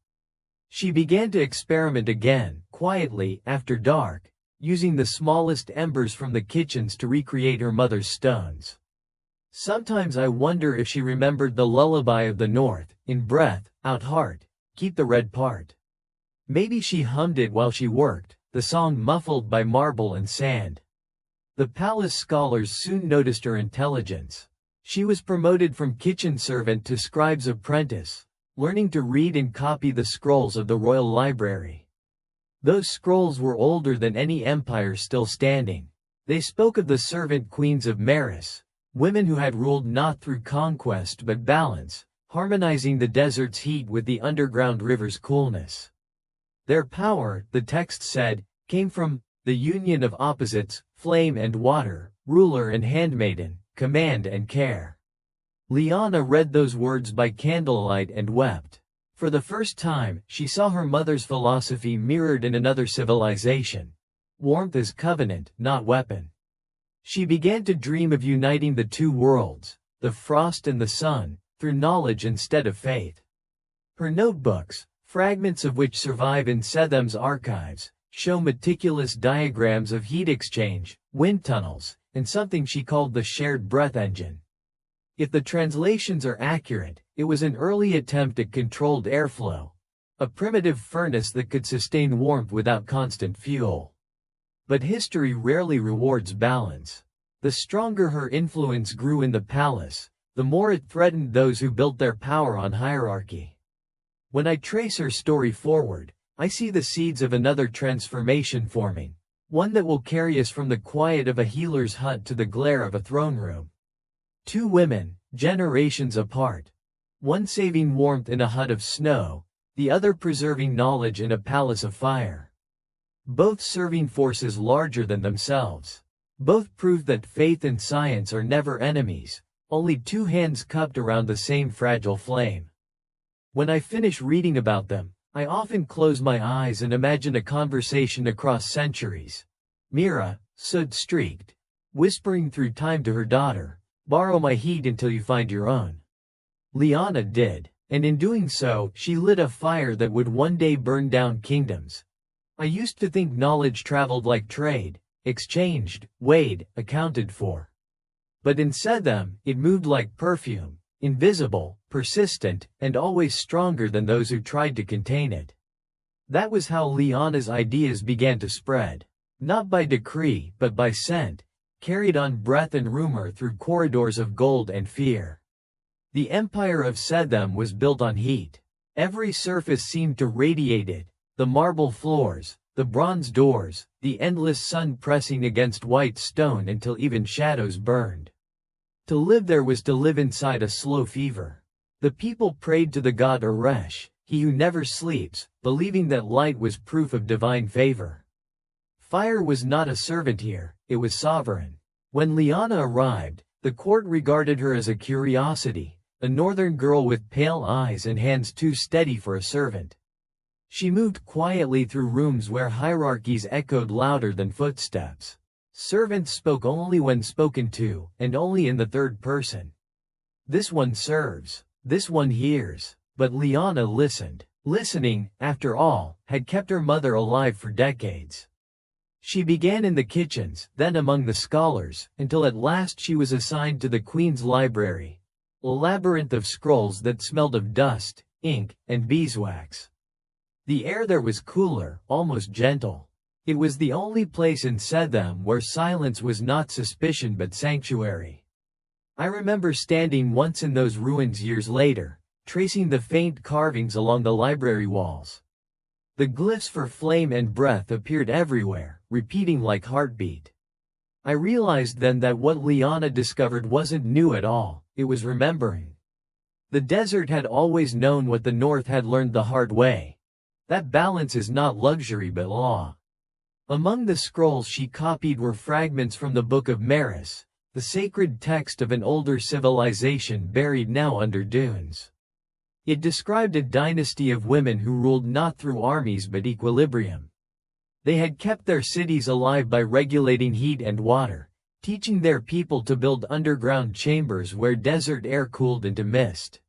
She began to experiment again, quietly, after dark, using the smallest embers from the kitchens to recreate her mother's stones. Sometimes I wonder if she remembered the lullaby of the north, in breath, out heart, keep the red part. Maybe she hummed it while she worked, the song muffled by marble and sand. The palace scholars soon noticed her intelligence. She was promoted from kitchen servant to scribe's apprentice, learning to read and copy the scrolls of the royal library. Those scrolls were older than any empire still standing. They spoke of the servant queens of Maris, women who had ruled not through conquest but balance, harmonizing the desert's heat with the underground river's coolness. Their power, the text said, came from the union of opposites, flame and water, ruler and handmaiden, command and care. Liana read those words by candlelight and wept. For the first time, she saw her mother's philosophy mirrored in another civilization. Warmth as covenant, not weapon. She began to dream of uniting the two worlds, the frost and the sun, through knowledge instead of faith. Her notebooks, fragments of which survive in Sethem's archives, show meticulous diagrams of heat exchange, wind tunnels, and something she called the shared breath engine. If the translations are accurate, it was an early attempt at controlled airflow, a primitive furnace that could sustain warmth without constant fuel. But history rarely rewards balance. The stronger her influence grew in the palace, the more it threatened those who built their power on hierarchy. When I trace her story forward, I see the seeds of another transformation forming, one that will carry us from the quiet of a healer's hut to the glare of a throne room. Two women, generations apart. One saving warmth in a hut of snow, the other preserving knowledge in a palace of fire. Both serving forces larger than themselves. Both proved that faith and science are never enemies, only two hands cupped around the same fragile flame. When I finish reading about them, I often close my eyes and imagine a conversation across centuries. Mira, soot-streaked, whispering through time to her daughter, "Borrow my heat until you find your own." Liana did, and in doing so, she lit a fire that would one day burn down kingdoms. I used to think knowledge traveled like trade, exchanged, weighed, accounted for. But in Setham, it moved like perfume, invisible, persistent, and always stronger than those who tried to contain it. That was how Liana's ideas began to spread. Not by decree, but by scent, carried on breath and rumor through corridors of gold and fear. The empire of Setham was built on heat. Every surface seemed to radiate it, the marble floors, the bronze doors, the endless sun pressing against white stone until even shadows burned. To live there was to live inside a slow fever. The people prayed to the god Eresh, he who never sleeps, believing that light was proof of divine favor. Fire was not a servant here, it was sovereign. When Liana arrived, the court regarded her as a curiosity, a northern girl with pale eyes and hands too steady for a servant. She moved quietly through rooms where hierarchies echoed louder than footsteps. Servants spoke only when spoken to, and only in the third person. This one serves, this one hears. But Liana listened. Listening, after all, had kept her mother alive for decades. She began in the kitchens, then among the scholars, until at last she was assigned to the Queen's library, a labyrinth of scrolls that smelled of dust, ink, and beeswax. The air there was cooler, almost gentle. It was the only place in Setham where silence was not suspicion but sanctuary. I remember standing once in those ruins years later, tracing the faint carvings along the library walls. The glyphs for flame and breath appeared everywhere, repeating like heartbeat. I realized then that what Liana discovered wasn't new at all, it was remembering. The desert had always known what the north had learned the hard way. That balance is not luxury but law. Among the scrolls she copied were fragments from the Book of Maris, the sacred text of an older civilization buried now under dunes. It described a dynasty of women who ruled not through armies but equilibrium. They had kept their cities alive by regulating heat and water, teaching their people to build underground chambers where desert air cooled into mist.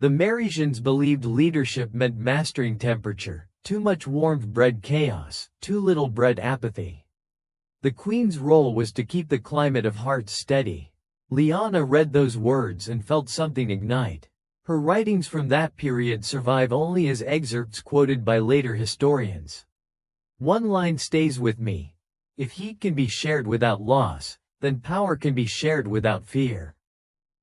The Merisians believed leadership meant mastering temperature. Too much warmth bred chaos, too little bred apathy. The queen's role was to keep the climate of hearts steady. Liana read those words and felt something ignite. Her writings from that period survive only as excerpts quoted by later historians. One line stays with me. If heat can be shared without loss, then power can be shared without fear.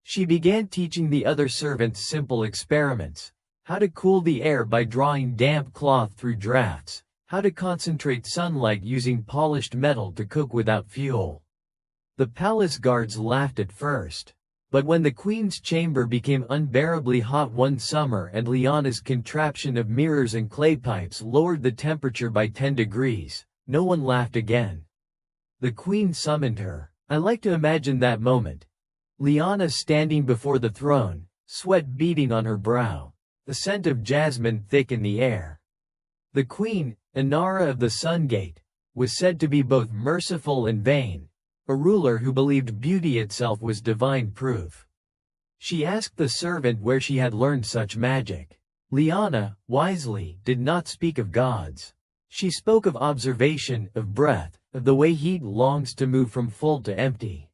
She began teaching the other servants simple experiments. How to cool the air by drawing damp cloth through drafts. How to concentrate sunlight using polished metal to cook without fuel. The palace guards laughed at first. But when the queen's chamber became unbearably hot one summer and Liana's contraption of mirrors and clay pipes lowered the temperature by 10 degrees, no one laughed again. The queen summoned her. I like to imagine that moment. Liana standing before the throne, sweat beading on her brow, the scent of jasmine thick in the air. The queen, Inara of the Sun Gate, was said to be both merciful and vain, a ruler who believed beauty itself was divine proof. She asked the servant where she had learned such magic. Liana, wisely, did not speak of gods. She spoke of observation, of breath, of the way heat longs to move from full to empty.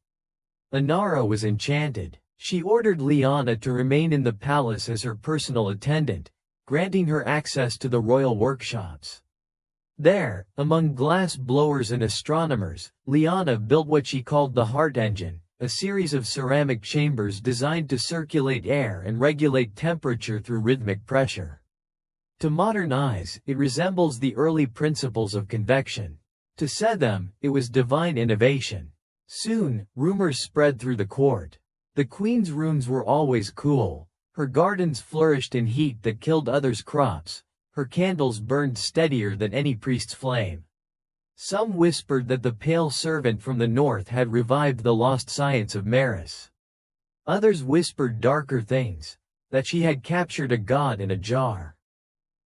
Inara was enchanted. She ordered Liana to remain in the palace as her personal attendant, granting her access to the royal workshops. There, among glass blowers and astronomers, Liana built what she called the heart engine, a series of ceramic chambers designed to circulate air and regulate temperature through rhythmic pressure. To modern eyes, it resembles the early principles of convection. To Setham, it was divine innovation. Soon, rumors spread through the court. The queen's rooms were always cool. Her gardens flourished in heat that killed others' crops. Her candles burned steadier than any priest's flame. Some whispered that the pale servant from the north had revived the lost science of Maris. Others whispered darker things, that she had captured a god in a jar.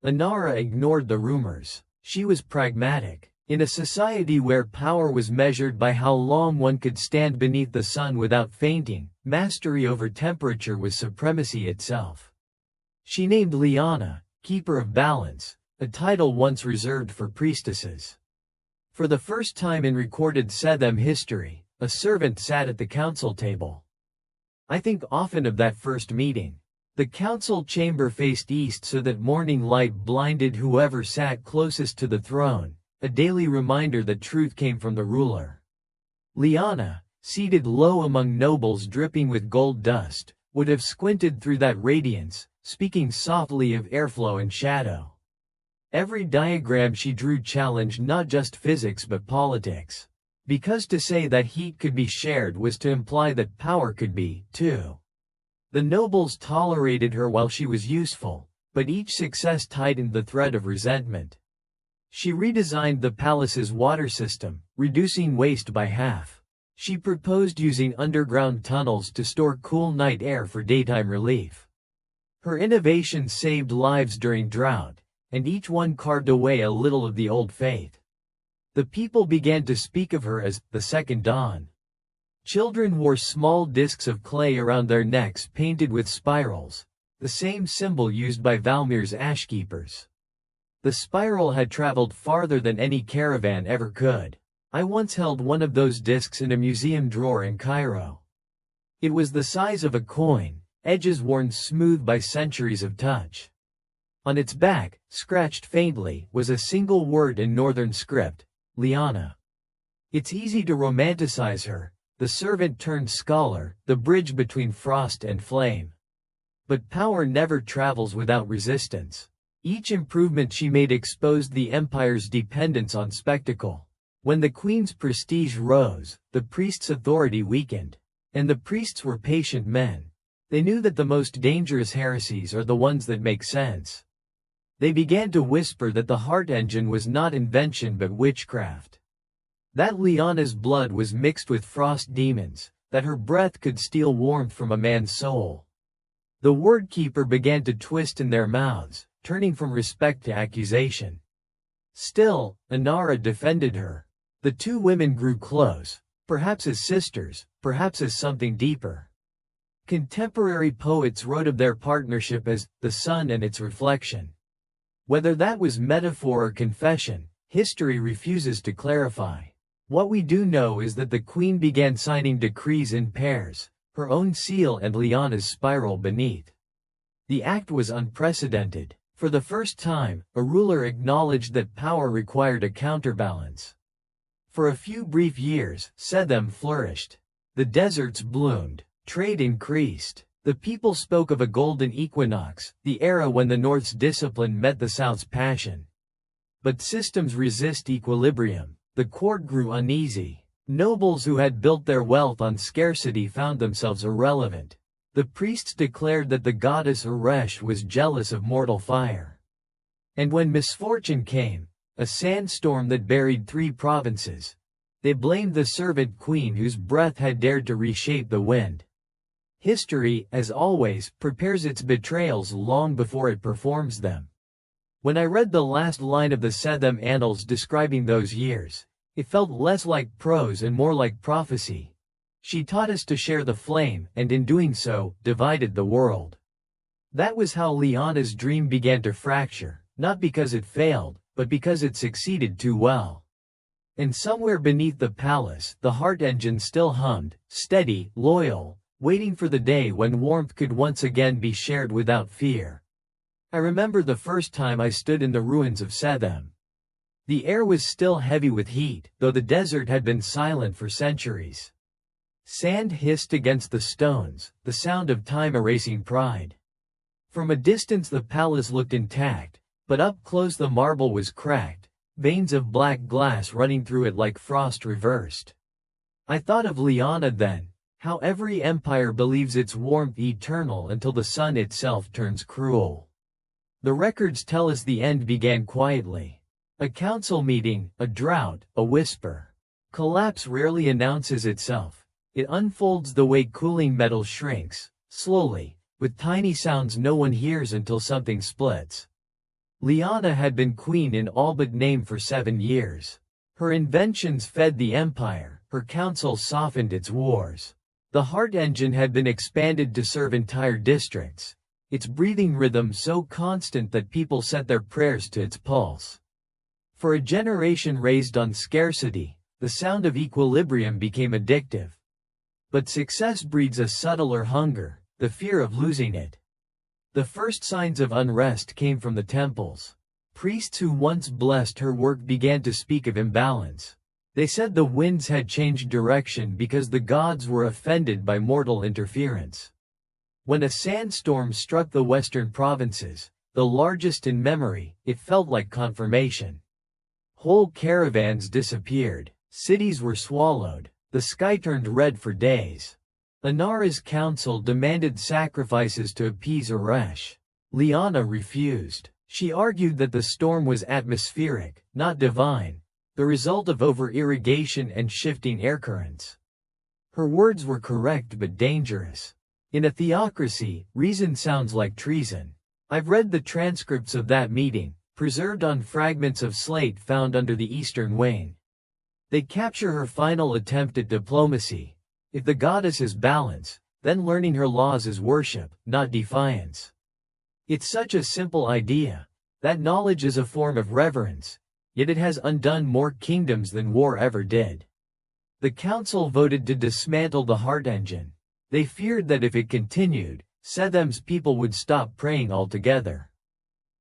Inara ignored the rumors. She was pragmatic. In a society where power was measured by how long one could stand beneath the sun without fainting, mastery over temperature was supremacy itself. She named Liana, Keeper of Balance, a title once reserved for priestesses. For the first time in recorded Setham history, a servant sat at the council table. I think often of that first meeting. The council chamber faced east so that morning light blinded whoever sat closest to the throne, a daily reminder that truth came from the ruler. Liana, seated low among nobles dripping with gold dust, would have squinted through that radiance, speaking softly of airflow and shadow. Every diagram she drew challenged not just physics but politics. Because to say that heat could be shared was to imply that power could be, too. The nobles tolerated her while she was useful, but each success tightened the thread of resentment. She redesigned the palace's water system, reducing waste by half. She proposed using underground tunnels to store cool night air for daytime relief. Her innovations saved lives during drought, and each one carved away a little of the old faith. The people began to speak of her as the second dawn. Children wore small discs of clay around their necks painted with spirals, the same symbol used by Valmir's ashkeepers. The spiral had traveled farther than any caravan ever could. I once held one of those discs in a museum drawer in Cairo. It was the size of a coin, edges worn smooth by centuries of touch. On its back, scratched faintly, was a single word in northern script, Liana. It's easy to romanticize her, the servant-turned-scholar, the bridge between frost and flame. But power never travels without resistance. Each improvement she made exposed the empire's dependence on spectacle. When the queen's prestige rose, the priest's authority weakened. And the priests were patient men. They knew that the most dangerous heresies are the ones that make sense. They began to whisper that the heart engine was not invention but witchcraft. That Liana's blood was mixed with frost demons, that her breath could steal warmth from a man's soul. The word keeper began to twist in their mouths, turning from respect to accusation. Still, Inara defended her. The two women grew close, perhaps as sisters, perhaps as something deeper. Contemporary poets wrote of their partnership as the sun and its reflection. Whether that was metaphor or confession, history refuses to clarify. What we do know is that the queen began signing decrees in pairs, her own seal and Lyanna's spiral beneath. The act was unprecedented. For the first time, a ruler acknowledged that power required a counterbalance. For a few brief years, Setham flourished. The deserts bloomed, trade increased. The people spoke of a golden equinox, the era when the North's discipline met the South's passion. But systems resist equilibrium. The court grew uneasy. Nobles who had built their wealth on scarcity found themselves irrelevant. The priests declared that the goddess Eresh was jealous of mortal fire. And when misfortune came, a sandstorm that buried 3 provinces, they blamed the servant queen whose breath had dared to reshape the wind. History, as always, prepares its betrayals long before it performs them. When I read the last line of the Setham Annals describing those years, it felt less like prose and more like prophecy. She taught us to share the flame, and in doing so, divided the world. That was how Lyanna's dream began to fracture, not because it failed, but because it succeeded too well. And somewhere beneath the palace, the heart engine still hummed, steady, loyal, waiting for the day when warmth could once again be shared without fear. I remember the first time I stood in the ruins of Setham. The air was still heavy with heat, though the desert had been silent for centuries. Sand hissed against the stones, the sound of time erasing pride. From a distance the palace looked intact, but up close the marble was cracked, veins of black glass running through it like frost reversed. I thought of Lyanna then, how every empire believes its warmth eternal until the sun itself turns cruel. The records tell us the end began quietly. A council meeting, a drought, a whisper. Collapse rarely announces itself. It unfolds the way cooling metal shrinks, slowly, with tiny sounds no one hears until something splits. Lyanna had been queen in all but name for 7 years. Her inventions fed the empire, her counsel softened its wars. The heart engine had been expanded to serve entire districts, its breathing rhythm so constant that people set their prayers to its pulse. For a generation raised on scarcity, the sound of equilibrium became addictive. But success breeds a subtler hunger, the fear of losing it. The first signs of unrest came from the temples. Priests who once blessed her work began to speak of imbalance. They said the winds had changed direction because the gods were offended by mortal interference. When a sandstorm struck the western provinces, the largest in memory, it felt like confirmation. Whole caravans disappeared, cities were swallowed. The sky turned red for days. Inara's council demanded sacrifices to appease Eresh. Lyanna refused. She argued that the storm was atmospheric, not divine, the result of over-irrigation and shifting air currents. Her words were correct but dangerous. In a theocracy, reason sounds like treason. I've read the transcripts of that meeting, preserved on fragments of slate found under the eastern wing. They capture her final attempt at diplomacy. If the goddess is balance, then learning her laws is worship, not defiance. It's such a simple idea. That knowledge is a form of reverence, yet it has undone more kingdoms than war ever did. The council voted to dismantle the heart engine. They feared that if it continued, Setham's people would stop praying altogether.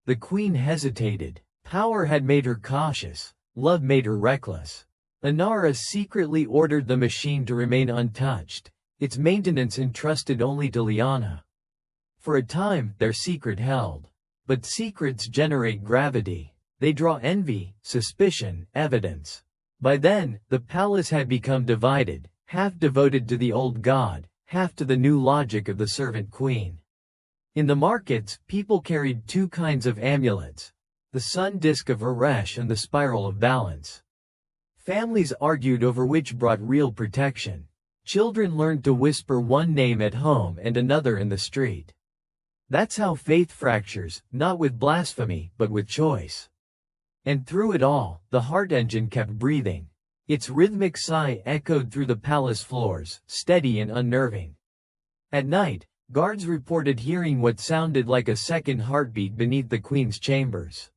The queen hesitated. Power had made her cautious. Love made her reckless. Inara secretly ordered the machine to remain untouched, its maintenance entrusted only to Lyanna. For a time, their secret held. But secrets generate gravity. They draw envy, suspicion, evidence. By then, the palace had become divided, half devoted to the old god, half to the new logic of the servant queen. In the markets, people carried 2 kinds of amulets: the sun disk of Eresh and the spiral of balance. Families argued over which brought real protection. Children learned to whisper one name at home and another in the street. That's how faith fractures, not with blasphemy, but with choice. And through it all, the heart engine kept breathing. Its rhythmic sigh echoed through the palace floors, steady and unnerving. At night, guards reported hearing what sounded like a second heartbeat beneath the queen's chambers.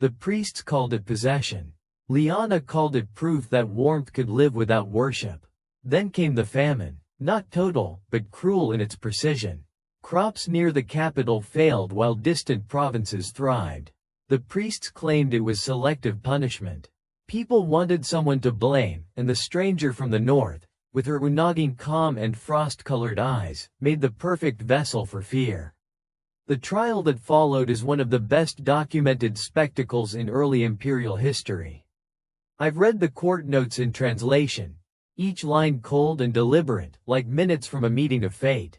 The priests called it possession. Liana called it proof that warmth could live without worship. Then came the famine, not total, but cruel in its precision. Crops near the capital failed while distant provinces thrived. The priests claimed it was selective punishment. People wanted someone to blame, and the stranger from the north, with her unaging calm and frost-colored eyes, made the perfect vessel for fear. The trial that followed is one of the best documented spectacles in early imperial history. I've read the court notes in translation, each line cold and deliberate, like minutes from a meeting of fate.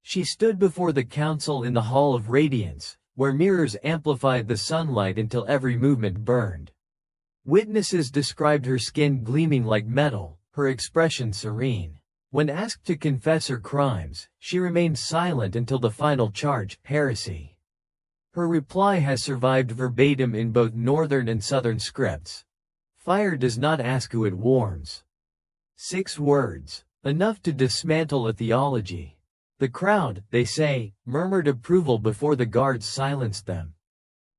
She stood before the council in the Hall of Radiance, where mirrors amplified the sunlight until every movement burned. Witnesses described her skin gleaming like metal, her expression serene. When asked to confess her crimes, she remained silent until the final charge, heresy. Her reply has survived verbatim in both northern and southern scripts. Fire does not ask who it warms. 6 words, enough to dismantle a theology. The crowd, they say, murmured approval before the guards silenced them.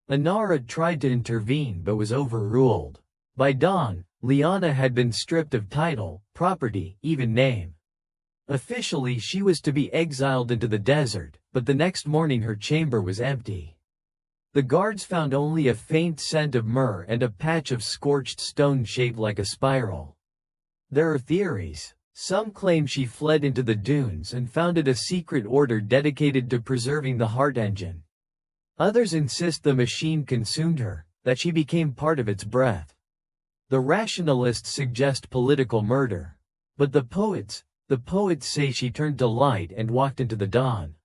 Inara tried to intervene but was overruled. By dawn, Liana had been stripped of title, property, even name. Officially she was to be exiled into the desert, but the next morning her chamber was empty. The guards found only a faint scent of myrrh and a patch of scorched stone shaped like a spiral. There are theories. Some claim she fled into the dunes and founded a secret order dedicated to preserving the heart engine. Others insist the machine consumed her, that she became part of its breath. The rationalists suggest political murder. But the poets say she turned to light and walked into the dawn.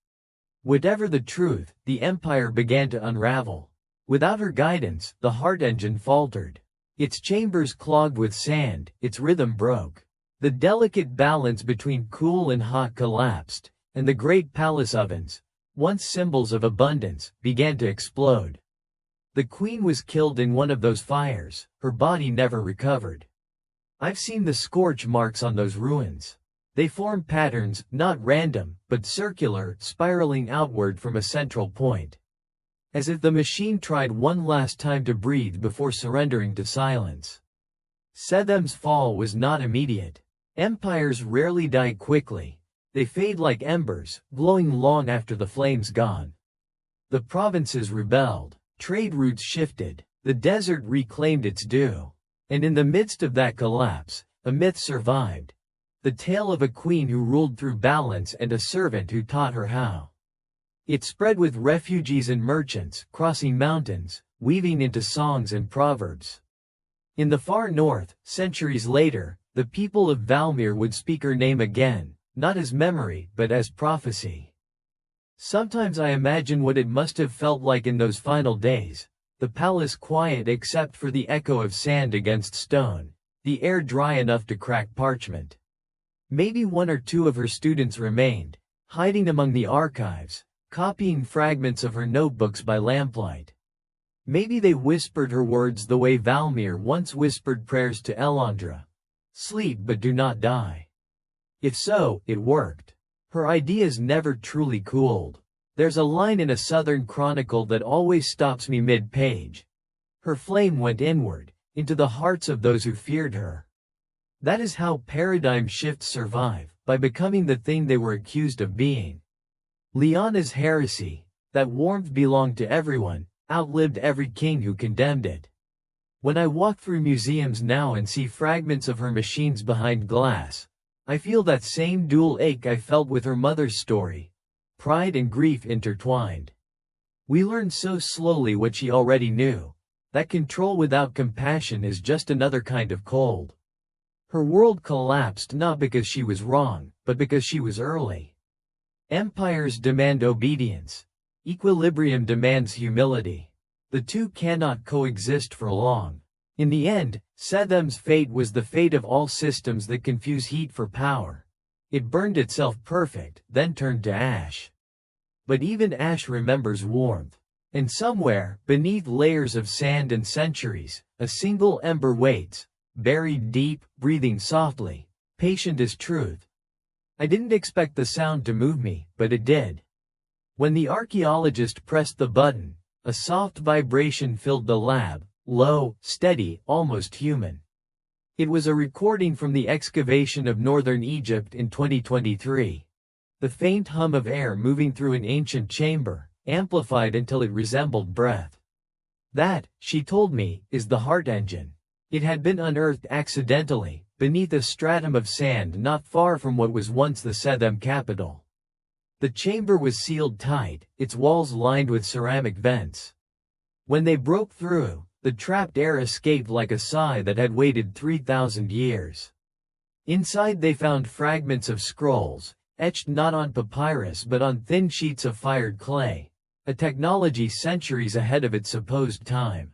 Whatever the truth, the empire began to unravel. Without her guidance, the heart engine faltered. Its chambers clogged with sand, its rhythm broke. The delicate balance between cool and hot collapsed, and the great palace ovens, once symbols of abundance, began to explode. The queen was killed in one of those fires, her body never recovered. I've seen the scorch marks on those ruins. They form patterns, not random, but circular, spiraling outward from a central point. As if the machine tried one last time to breathe before surrendering to silence. Sethem's fall was not immediate. Empires rarely die quickly. They fade like embers, glowing long after the flame's gone. The provinces rebelled. Trade routes shifted. The desert reclaimed its due. And in the midst of that collapse, a myth survived. The tale of a queen who ruled through balance and a servant who taught her how. It spread with refugees and merchants, crossing mountains, weaving into songs and proverbs. In the far north, centuries later, the people of Valmir would speak her name again, not as memory, but as prophecy. Sometimes I imagine what it must have felt like in those final days, the palace quiet except for the echo of sand against stone, the air dry enough to crack parchment. Maybe 1 or 2 of her students remained, hiding among the archives, copying fragments of her notebooks by lamplight. Maybe they whispered her words the way Valmir once whispered prayers to Elandra. Sleep but do not die. If so, it worked. Her ideas never truly cooled. There's a line in a Southern chronicle that always stops me mid-page. Her flame went inward, into the hearts of those who feared her. That is how paradigm shifts survive, by becoming the thing they were accused of being. Liana's heresy, that warmth belonged to everyone, outlived every king who condemned it. When I walk through museums now and see fragments of her machines behind glass, I feel that same dual ache I felt with her mother's story. Pride and grief intertwined. We learn so slowly what she already knew, that control without compassion is just another kind of cold. Her world collapsed not because she was wrong, but because she was early. Empires demand obedience. Equilibrium demands humility. The two cannot coexist for long. In the end, Sethem's fate was the fate of all systems that confuse heat for power. It burned itself perfect, then turned to ash. But even ash remembers warmth. And somewhere, beneath layers of sand and centuries, a single ember waits, buried deep, breathing softly, patient as truth. I didn't expect the sound to move me, but it did. When the archaeologist pressed the button, a soft vibration filled the lab, low, steady, almost human. It was a recording from the excavation of northern Egypt in 2023. The faint hum of air moving through an ancient chamber, amplified until it resembled breath. That, she told me, is the heart engine. It had been unearthed accidentally, beneath a stratum of sand not far from what was once the Setham capital. The chamber was sealed tight, its walls lined with ceramic vents. When they broke through, the trapped air escaped like a sigh that had waited 3,000 years. Inside they found fragments of scrolls, etched not on papyrus but on thin sheets of fired clay, a technology centuries ahead of its supposed time.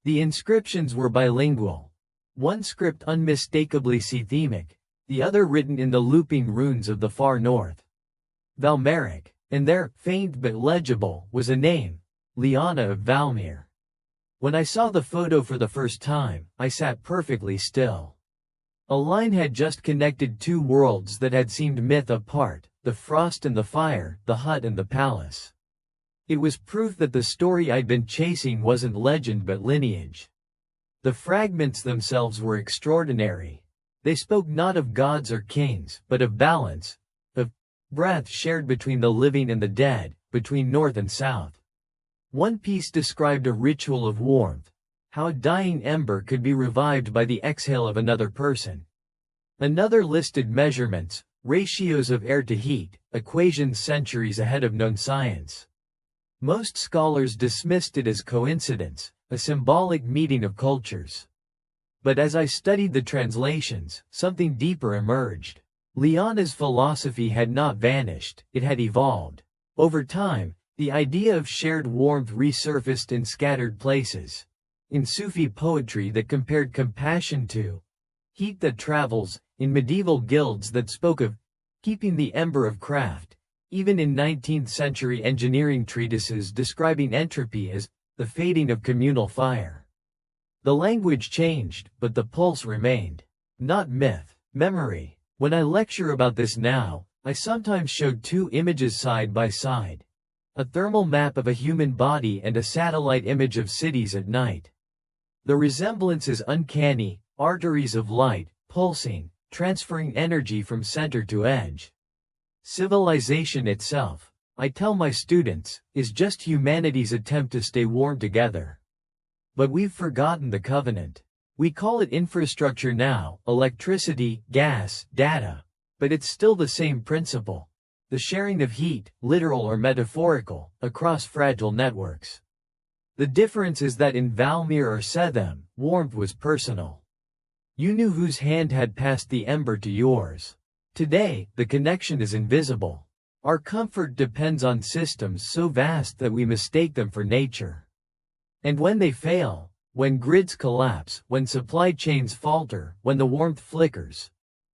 The inscriptions were bilingual. One script unmistakably Sethemic, the other written in the looping runes of the far north. Valmeric, and there, faint but legible, was a name, Liana of Valmir. When I saw the photo for the first time, I sat perfectly still. A line had just connected two worlds that had seemed myth apart, the frost and the fire, the hut and the palace. It was proof that the story I'd been chasing wasn't legend but lineage. The fragments themselves were extraordinary. They spoke not of gods or kings, but of balance, of breath shared between the living and the dead, between north and south. One piece described a ritual of warmth, how a dying ember could be revived by the exhale of another person. Another listed measurements, ratios of air to heat, equations centuries ahead of known science. Most scholars dismissed it as coincidence, a symbolic meeting of cultures. But as I studied the translations, something deeper emerged. Liana's philosophy had not vanished, it had evolved. Over time, the idea of shared warmth resurfaced in scattered places. In Sufi poetry that compared compassion to heat that travels, in medieval guilds that spoke of keeping the ember of craft, even in 19th-century engineering treatises describing entropy as the fading of communal fire. The language changed, but the pulse remained. Not myth, memory. When I lecture about this now, I sometimes showed two images side by side. A thermal map of a human body and a satellite image of cities at night. The resemblance is uncanny, arteries of light, pulsing, transferring energy from center to edge. Civilization itself, I tell my students, is just humanity's attempt to stay warm together. But we've forgotten the covenant. We call it infrastructure now, electricity, gas, data. But it's still the same principle. The sharing of heat, literal or metaphorical, across fragile networks. The difference is that in Valmir or Setham, warmth was personal. You knew whose hand had passed the ember to yours. Today, the connection is invisible. Our comfort depends on systems so vast that we mistake them for nature. And when they fail, when grids collapse, when supply chains falter, when the warmth flickers,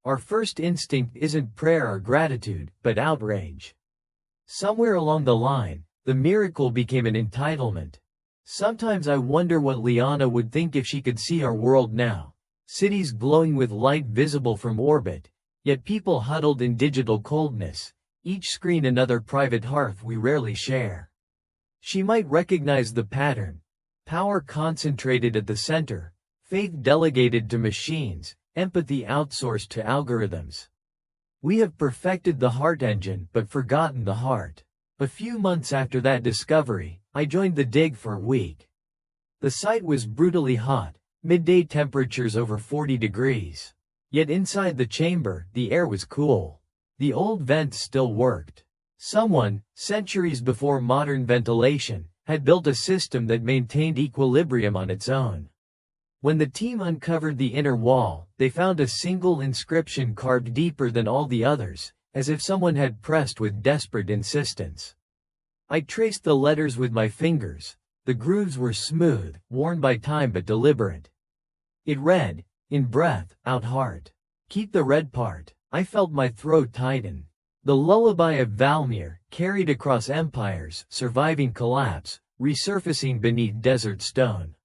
our first instinct isn't prayer or gratitude, but outrage. Somewhere along the line, the miracle became an entitlement. Sometimes I wonder what Liana would think if she could see our world now. Cities glowing with light visible from orbit, yet people huddled in digital coldness, each screen another private hearth we rarely share. She might recognize the pattern. Power concentrated at the center, faith delegated to machines, empathy outsourced to algorithms. We have perfected the heart engine but forgotten the heart. A few months after that discovery, I joined the dig for a week. The site was brutally hot, midday temperatures over 40 degrees. Yet inside the chamber, the air was cool. The old vents still worked. Someone, centuries before modern ventilation, had built a system that maintained equilibrium on its own. When the team uncovered the inner wall, they found a single inscription carved deeper than all the others, as if someone had pressed with desperate insistence. I traced the letters with my fingers. The grooves were smooth, worn by time but deliberate. It read, in breath, out heart. Keep the red part. I felt my throat tighten. The lullaby of Valmir, carried across empires, surviving collapse, resurfacing beneath desert stone.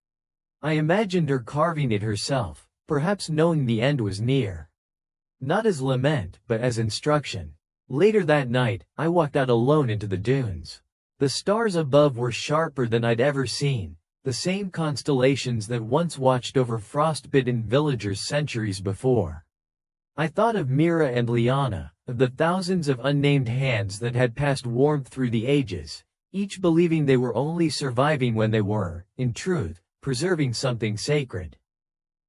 I imagined her carving it herself, perhaps knowing the end was near. Not as lament, but as instruction. Later that night, I walked out alone into the dunes. The stars above were sharper than I'd ever seen, the same constellations that once watched over frostbitten villagers centuries before. I thought of Mira and Liana, of the thousands of unnamed hands that had passed warmth through the ages, each believing they were only surviving when they were, in truth, preserving something sacred.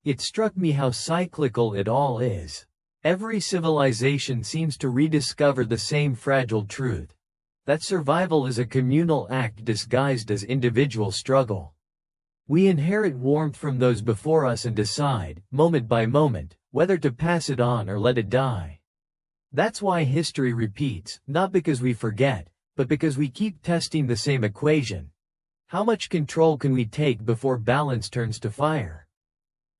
It struck me how cyclical it all is. Every civilization seems to rediscover the same fragile truth, that survival is a communal act disguised as individual struggle. We inherit warmth from those before us and decide, moment by moment, whether to pass it on or let it die. That's why history repeats, not because we forget, but because we keep testing the same equation. How much control can we take before balance turns to fire?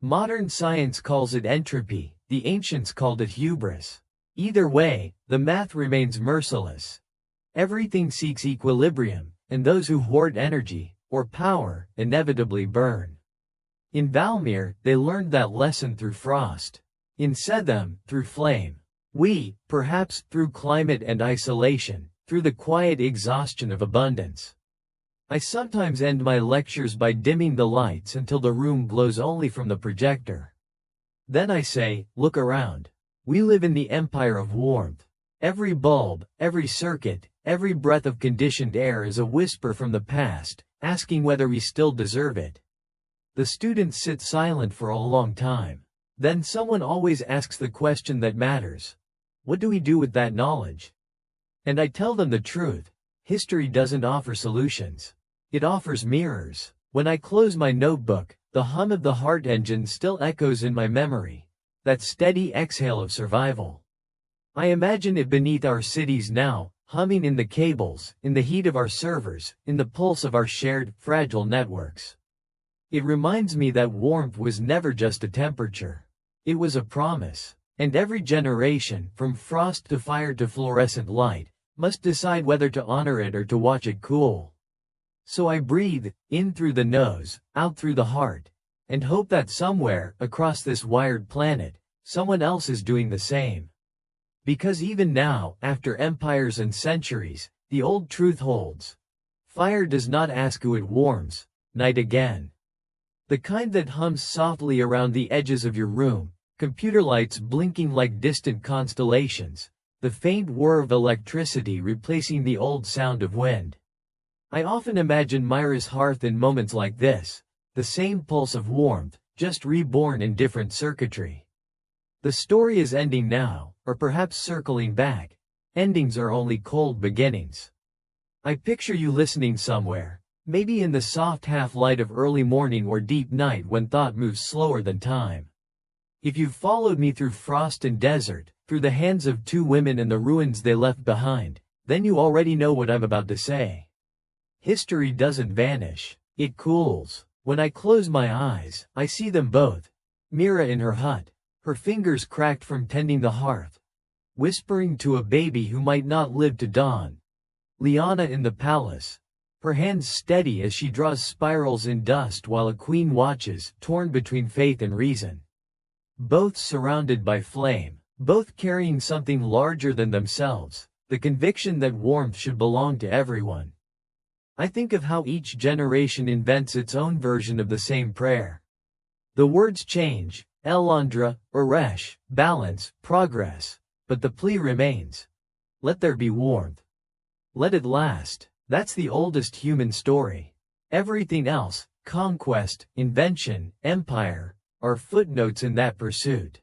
Modern science calls it entropy, the ancients called it hubris. Either way, the math remains merciless. Everything seeks equilibrium, and those who hoard energy, or power, inevitably burn. In Valmir, they learned that lesson through frost. In Setham, through flame. We, perhaps, through climate and isolation, through the quiet exhaustion of abundance. I sometimes end my lectures by dimming the lights until the room glows only from the projector. Then I say, look around. We live in the empire of warmth. Every bulb, every circuit, every breath of conditioned air is a whisper from the past, asking whether we still deserve it. The students sit silent for a long time. Then someone always asks the question that matters. What do we do with that knowledge? And I tell them the truth. History doesn't offer solutions. It offers mirrors. When I close my notebook, the hum of the heart engine still echoes in my memory. That steady exhale of survival. I imagine it beneath our cities now, humming in the cables, in the heat of our servers, in the pulse of our shared, fragile networks. It reminds me that warmth was never just a temperature. It was a promise. And every generation, from frost to fire to fluorescent light, must decide whether to honor it or to watch it cool. So I breathe, in through the nose, out through the heart, and hope that somewhere, across this wired planet, someone else is doing the same. Because even now, after empires and centuries, the old truth holds. Fire does not ask who it warms, night again. The kind that hums softly around the edges of your room, computer lights blinking like distant constellations, the faint whir of electricity replacing the old sound of wind. I often imagine Myra's hearth in moments like this, the same pulse of warmth, just reborn in different circuitry. The story is ending now, or perhaps circling back. Endings are only cold beginnings. I picture you listening somewhere, maybe in the soft half-light of early morning or deep night when thought moves slower than time. If you've followed me through frost and desert, through the hands of two women and the ruins they left behind, then you already know what I'm about to say. History doesn't vanish, it cools. When I close my eyes, I see them both. Mira in her hut, her fingers cracked from tending the hearth, whispering to a baby who might not live to dawn. Liana in the palace, her hands steady as she draws spirals in dust while a queen watches, torn between faith and reason. Both surrounded by flame, both carrying something larger than themselves, the conviction that warmth should belong to everyone. I think of how each generation invents its own version of the same prayer. The words change, Elandra, Uresh, balance, progress, but the plea remains. Let there be warmth. Let it last. That's the oldest human story. Everything else, conquest, invention, empire, are footnotes in that pursuit.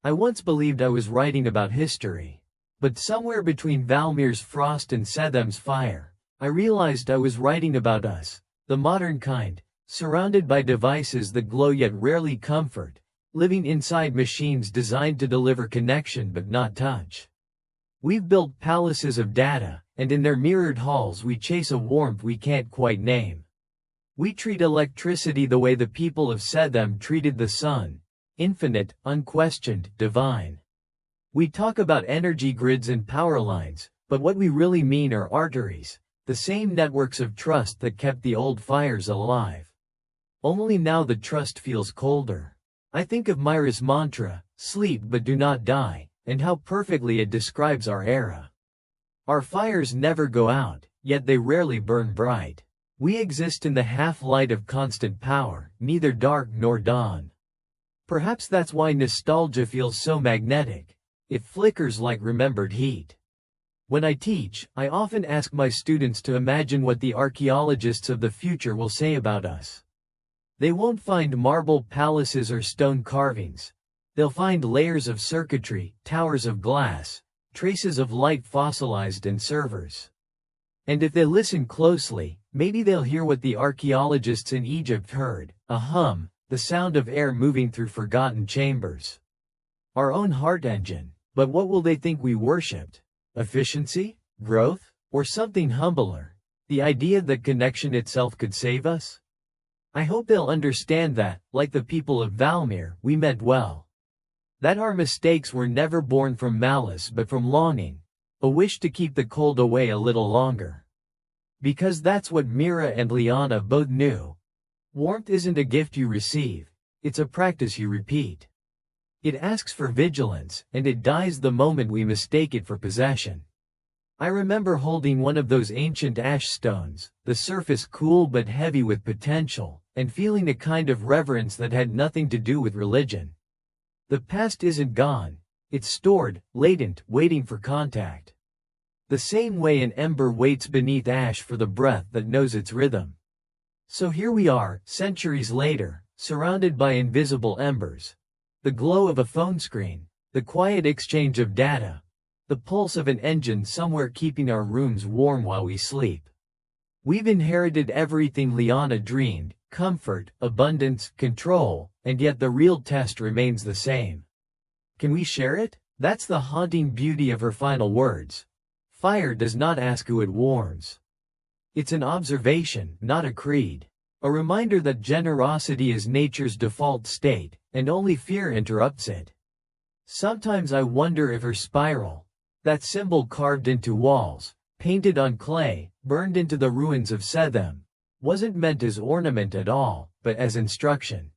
I once believed I was writing about history. But somewhere between Valmir's frost and Setham's fire, I realized I was writing about us, the modern kind, surrounded by devices that glow yet rarely comfort, living inside machines designed to deliver connection but not touch. We've built palaces of data, and in their mirrored halls we chase a warmth we can't quite name. We treat electricity the way the people of Setham treated the sun, infinite, unquestioned, divine. We talk about energy grids and power lines, But what we really mean are arteries, the same networks of trust that kept the old fires alive. Only now the trust feels colder. I think of Myra's mantra, sleep but do not die, and how perfectly it describes our era. Our fires never go out, yet they rarely burn bright. We exist in the half-light of constant power, neither dark nor dawn. Perhaps that's why nostalgia feels so magnetic. It flickers like remembered heat. When I teach, I often ask my students to imagine what the archaeologists of the future will say about us. They won't find marble palaces or stone carvings. They'll find layers of circuitry, towers of glass, traces of light fossilized in servers. And if they listen closely, maybe they'll hear what the archaeologists in Egypt heard, a hum, the sound of air moving through forgotten chambers. Our own heart engine. But what will they think we worshipped? Efficiency? Growth? Or something humbler? The idea that connection itself could save us? I hope they'll understand that, like the people of Valmir, we meant well. That our mistakes were never born from malice but from longing, a wish to keep the cold away a little longer. Because that's what Mira and Liana both knew. Warmth isn't a gift you receive, it's a practice you repeat. It asks for vigilance, and it dies the moment we mistake it for possession. I remember holding one of those ancient ash stones, the surface cool but heavy with potential, and feeling a kind of reverence that had nothing to do with religion. The past isn't gone, it's stored, latent, waiting for contact. The same way an ember waits beneath ash for the breath that knows its rhythm. So here we are, centuries later, surrounded by invisible embers. The glow of a phone screen, the quiet exchange of data, the pulse of an engine somewhere keeping our rooms warm while we sleep. We've inherited everything Liana dreamed, comfort, abundance, control, and yet the real test remains the same. Can we share it? That's the haunting beauty of her final words. Fire does not ask who it warms. It's an observation, not a creed. A reminder that generosity is nature's default state, and only fear interrupts it. Sometimes I wonder if her spiral, that symbol carved into walls, painted on clay, burned into the ruins of Sethem, wasn't meant as ornament at all, but as instruction.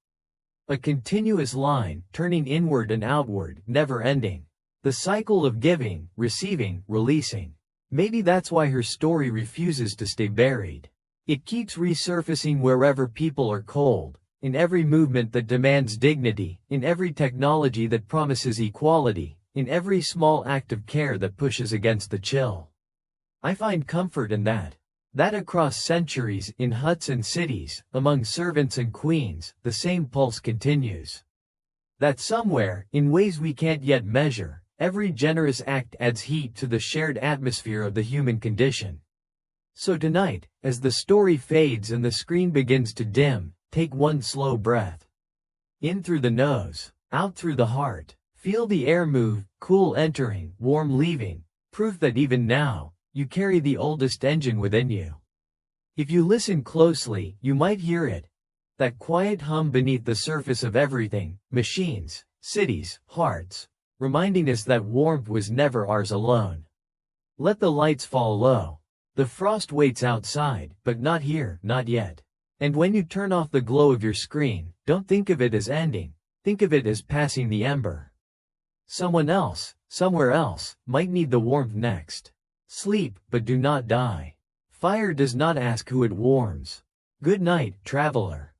A continuous line, turning inward and outward, never ending. The cycle of giving, receiving, releasing. Maybe that's why her story refuses to stay buried. It keeps resurfacing wherever people are cold, in every movement that demands dignity, in every technology that promises equality, in every small act of care that pushes against the chill. I find comfort in that. That across centuries, in huts and cities, among servants and queens, the same pulse continues. That somewhere, in ways we can't yet measure, every generous act adds heat to the shared atmosphere of the human condition. So tonight, as the story fades and the screen begins to dim, take one slow breath. In through the nose, out through the heart. Feel the air move, cool entering, warm leaving, proof that even now, you carry the oldest engine within you. If you listen closely, you might hear it. That quiet hum beneath the surface of everything, machines, cities, hearts, reminding us that warmth was never ours alone. Let the lights fall low. The frost waits outside, but not here, not yet. And when you turn off the glow of your screen, don't think of it as ending, think of it as passing the ember. Someone else, somewhere else, might need the warmth next. Sleep, but do not die. Fire does not ask who it warms. Good night, traveler.